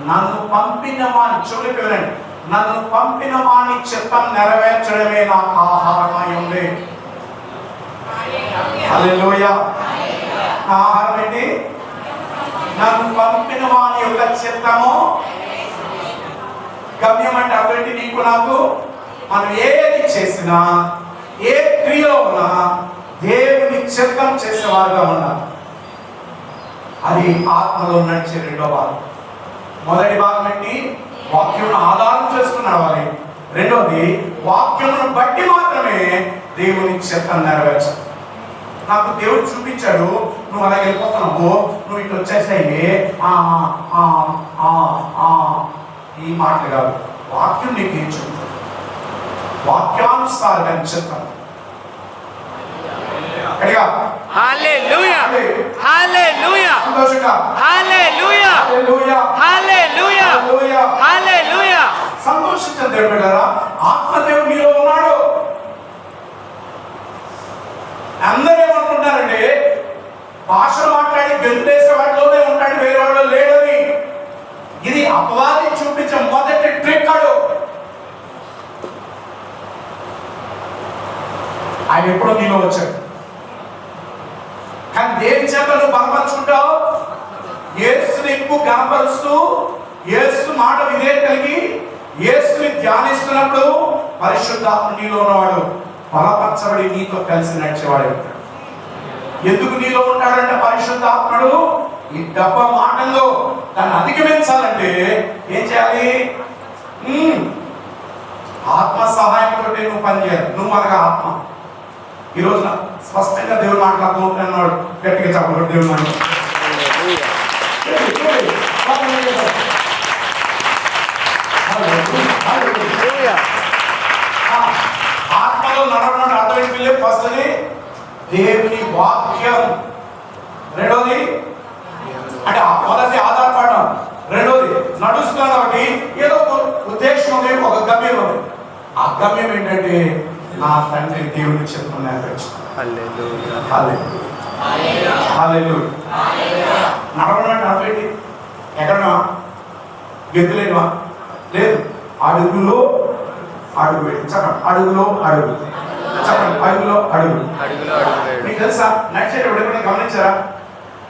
నన్ను పంపిన వాని, చెవులకి వినండి, నన్ను పంపిన వాని చిత్తం నెరవేర్చడమే నాకు ఆహారమై ఉంది. హల్లెలూయా. ఆహారం ఏంటి? నన్ను పంపిన వాని యొక్క చిత్తము. గమ్యం అంటే అటువంటి నీకు నాకు మనం ఏది చేసినా, ఏ క్రియలో ఉన్నా దేవుని చిత్తం చేసేవారుగా ఉన్నా. అది ఆత్మలో నడిచే రెండో భాగం. మొదటి భాగం ఏంటి? వాక్యం ఆధారం చేసుకుని నడవాలి. రెండోది వాక్యమును బట్టి మాత్రమే దేవుని చిత్తం నెరవేర్చాలి. నాకు దేవుడు చూపించాడు, నువ్వు అలా వెళ్ళిపోతున్నావు, నువ్వు ఇటు వచ్చేసాయి, ఈ మాటలు కాదు. వాక్యం నీకు ఏం చెప్తుంది? వాక్యానుసారంగా చిత్తం. హల్లెలూయా, హల్లెలూయా, సంతోషంగా హల్లెలూయా, హల్లెలూయా, హల్లెలూయా. సంతోషించండి దేవుడు బిడ్డలారా, ఆత్మదేవుడు మీలో ఉన్నాడు. అందరూ ఏమనుకుంటారంటే భాషలు మాట్లాడి గెలిపేసే వాటిలోనే ఉంటాడు, వేరే వాడు లేడని. ఇది అపవాది చూపించే మొదటి ట్రిక్. ఆయన ఎప్పుడో నీలో వచ్చాడు. కానీ దేని చేత నువ్వు బలపరుచుకుంటావు? యేసుని ఎక్కువ కనపరుస్తూ, యేసు మాట విధేయత కలిగి యేసుని ధ్యానిస్తున్నప్పుడు పరిశుద్ధాత్మ నీలో ఉన్నవాడు బలపరచబడి నీతో కలిసి నడిచేవాడు. ఎందుకు నీలో ఉంటాడంటే పరిశుద్ధాత్ముడు ఈ డబ్బా మాటల్లో దాన్ని అధిగమించాలంటే ఏం చేయాలి? ఆత్మ సహాయంతో నువ్వు పనిచేయాలి. నువ్వు అనగా ఆత్మ. ఈ రోజున స్పష్టంగా దేవుడు మాట్లాడుతున్నాడు. గట్టిగా చెప్పడు దేవుడు ఆత్మలో నడవడం అర్థమైపోయి ఫస్ట్ది దేవుని వాక్యం, రెండోది అంటే మొదటి ఆధారపడడం, రెండోది నడుస్తున్నాం కాబట్టి ఏదో ఒక ఉద్దేశం ఉంది, ఒక గమ్యం ఉంది. ఆ గమ్యం ఏంటంటే నా తండ్రి దేవుని చెప్తున్నాను. నడవడం అంటే అర్థమేంటి? ఎక్కడనా గెద్దులేవా? లేదు, అడుగులో అడుగు వేయండి. చెప్పండి, అడుగులో అడుగు. చెప్పండి, అడుగులో అడుగు. మీకు తెలుసా నడిచేటప్పుడు ఎప్పుడైనా గమనించారా?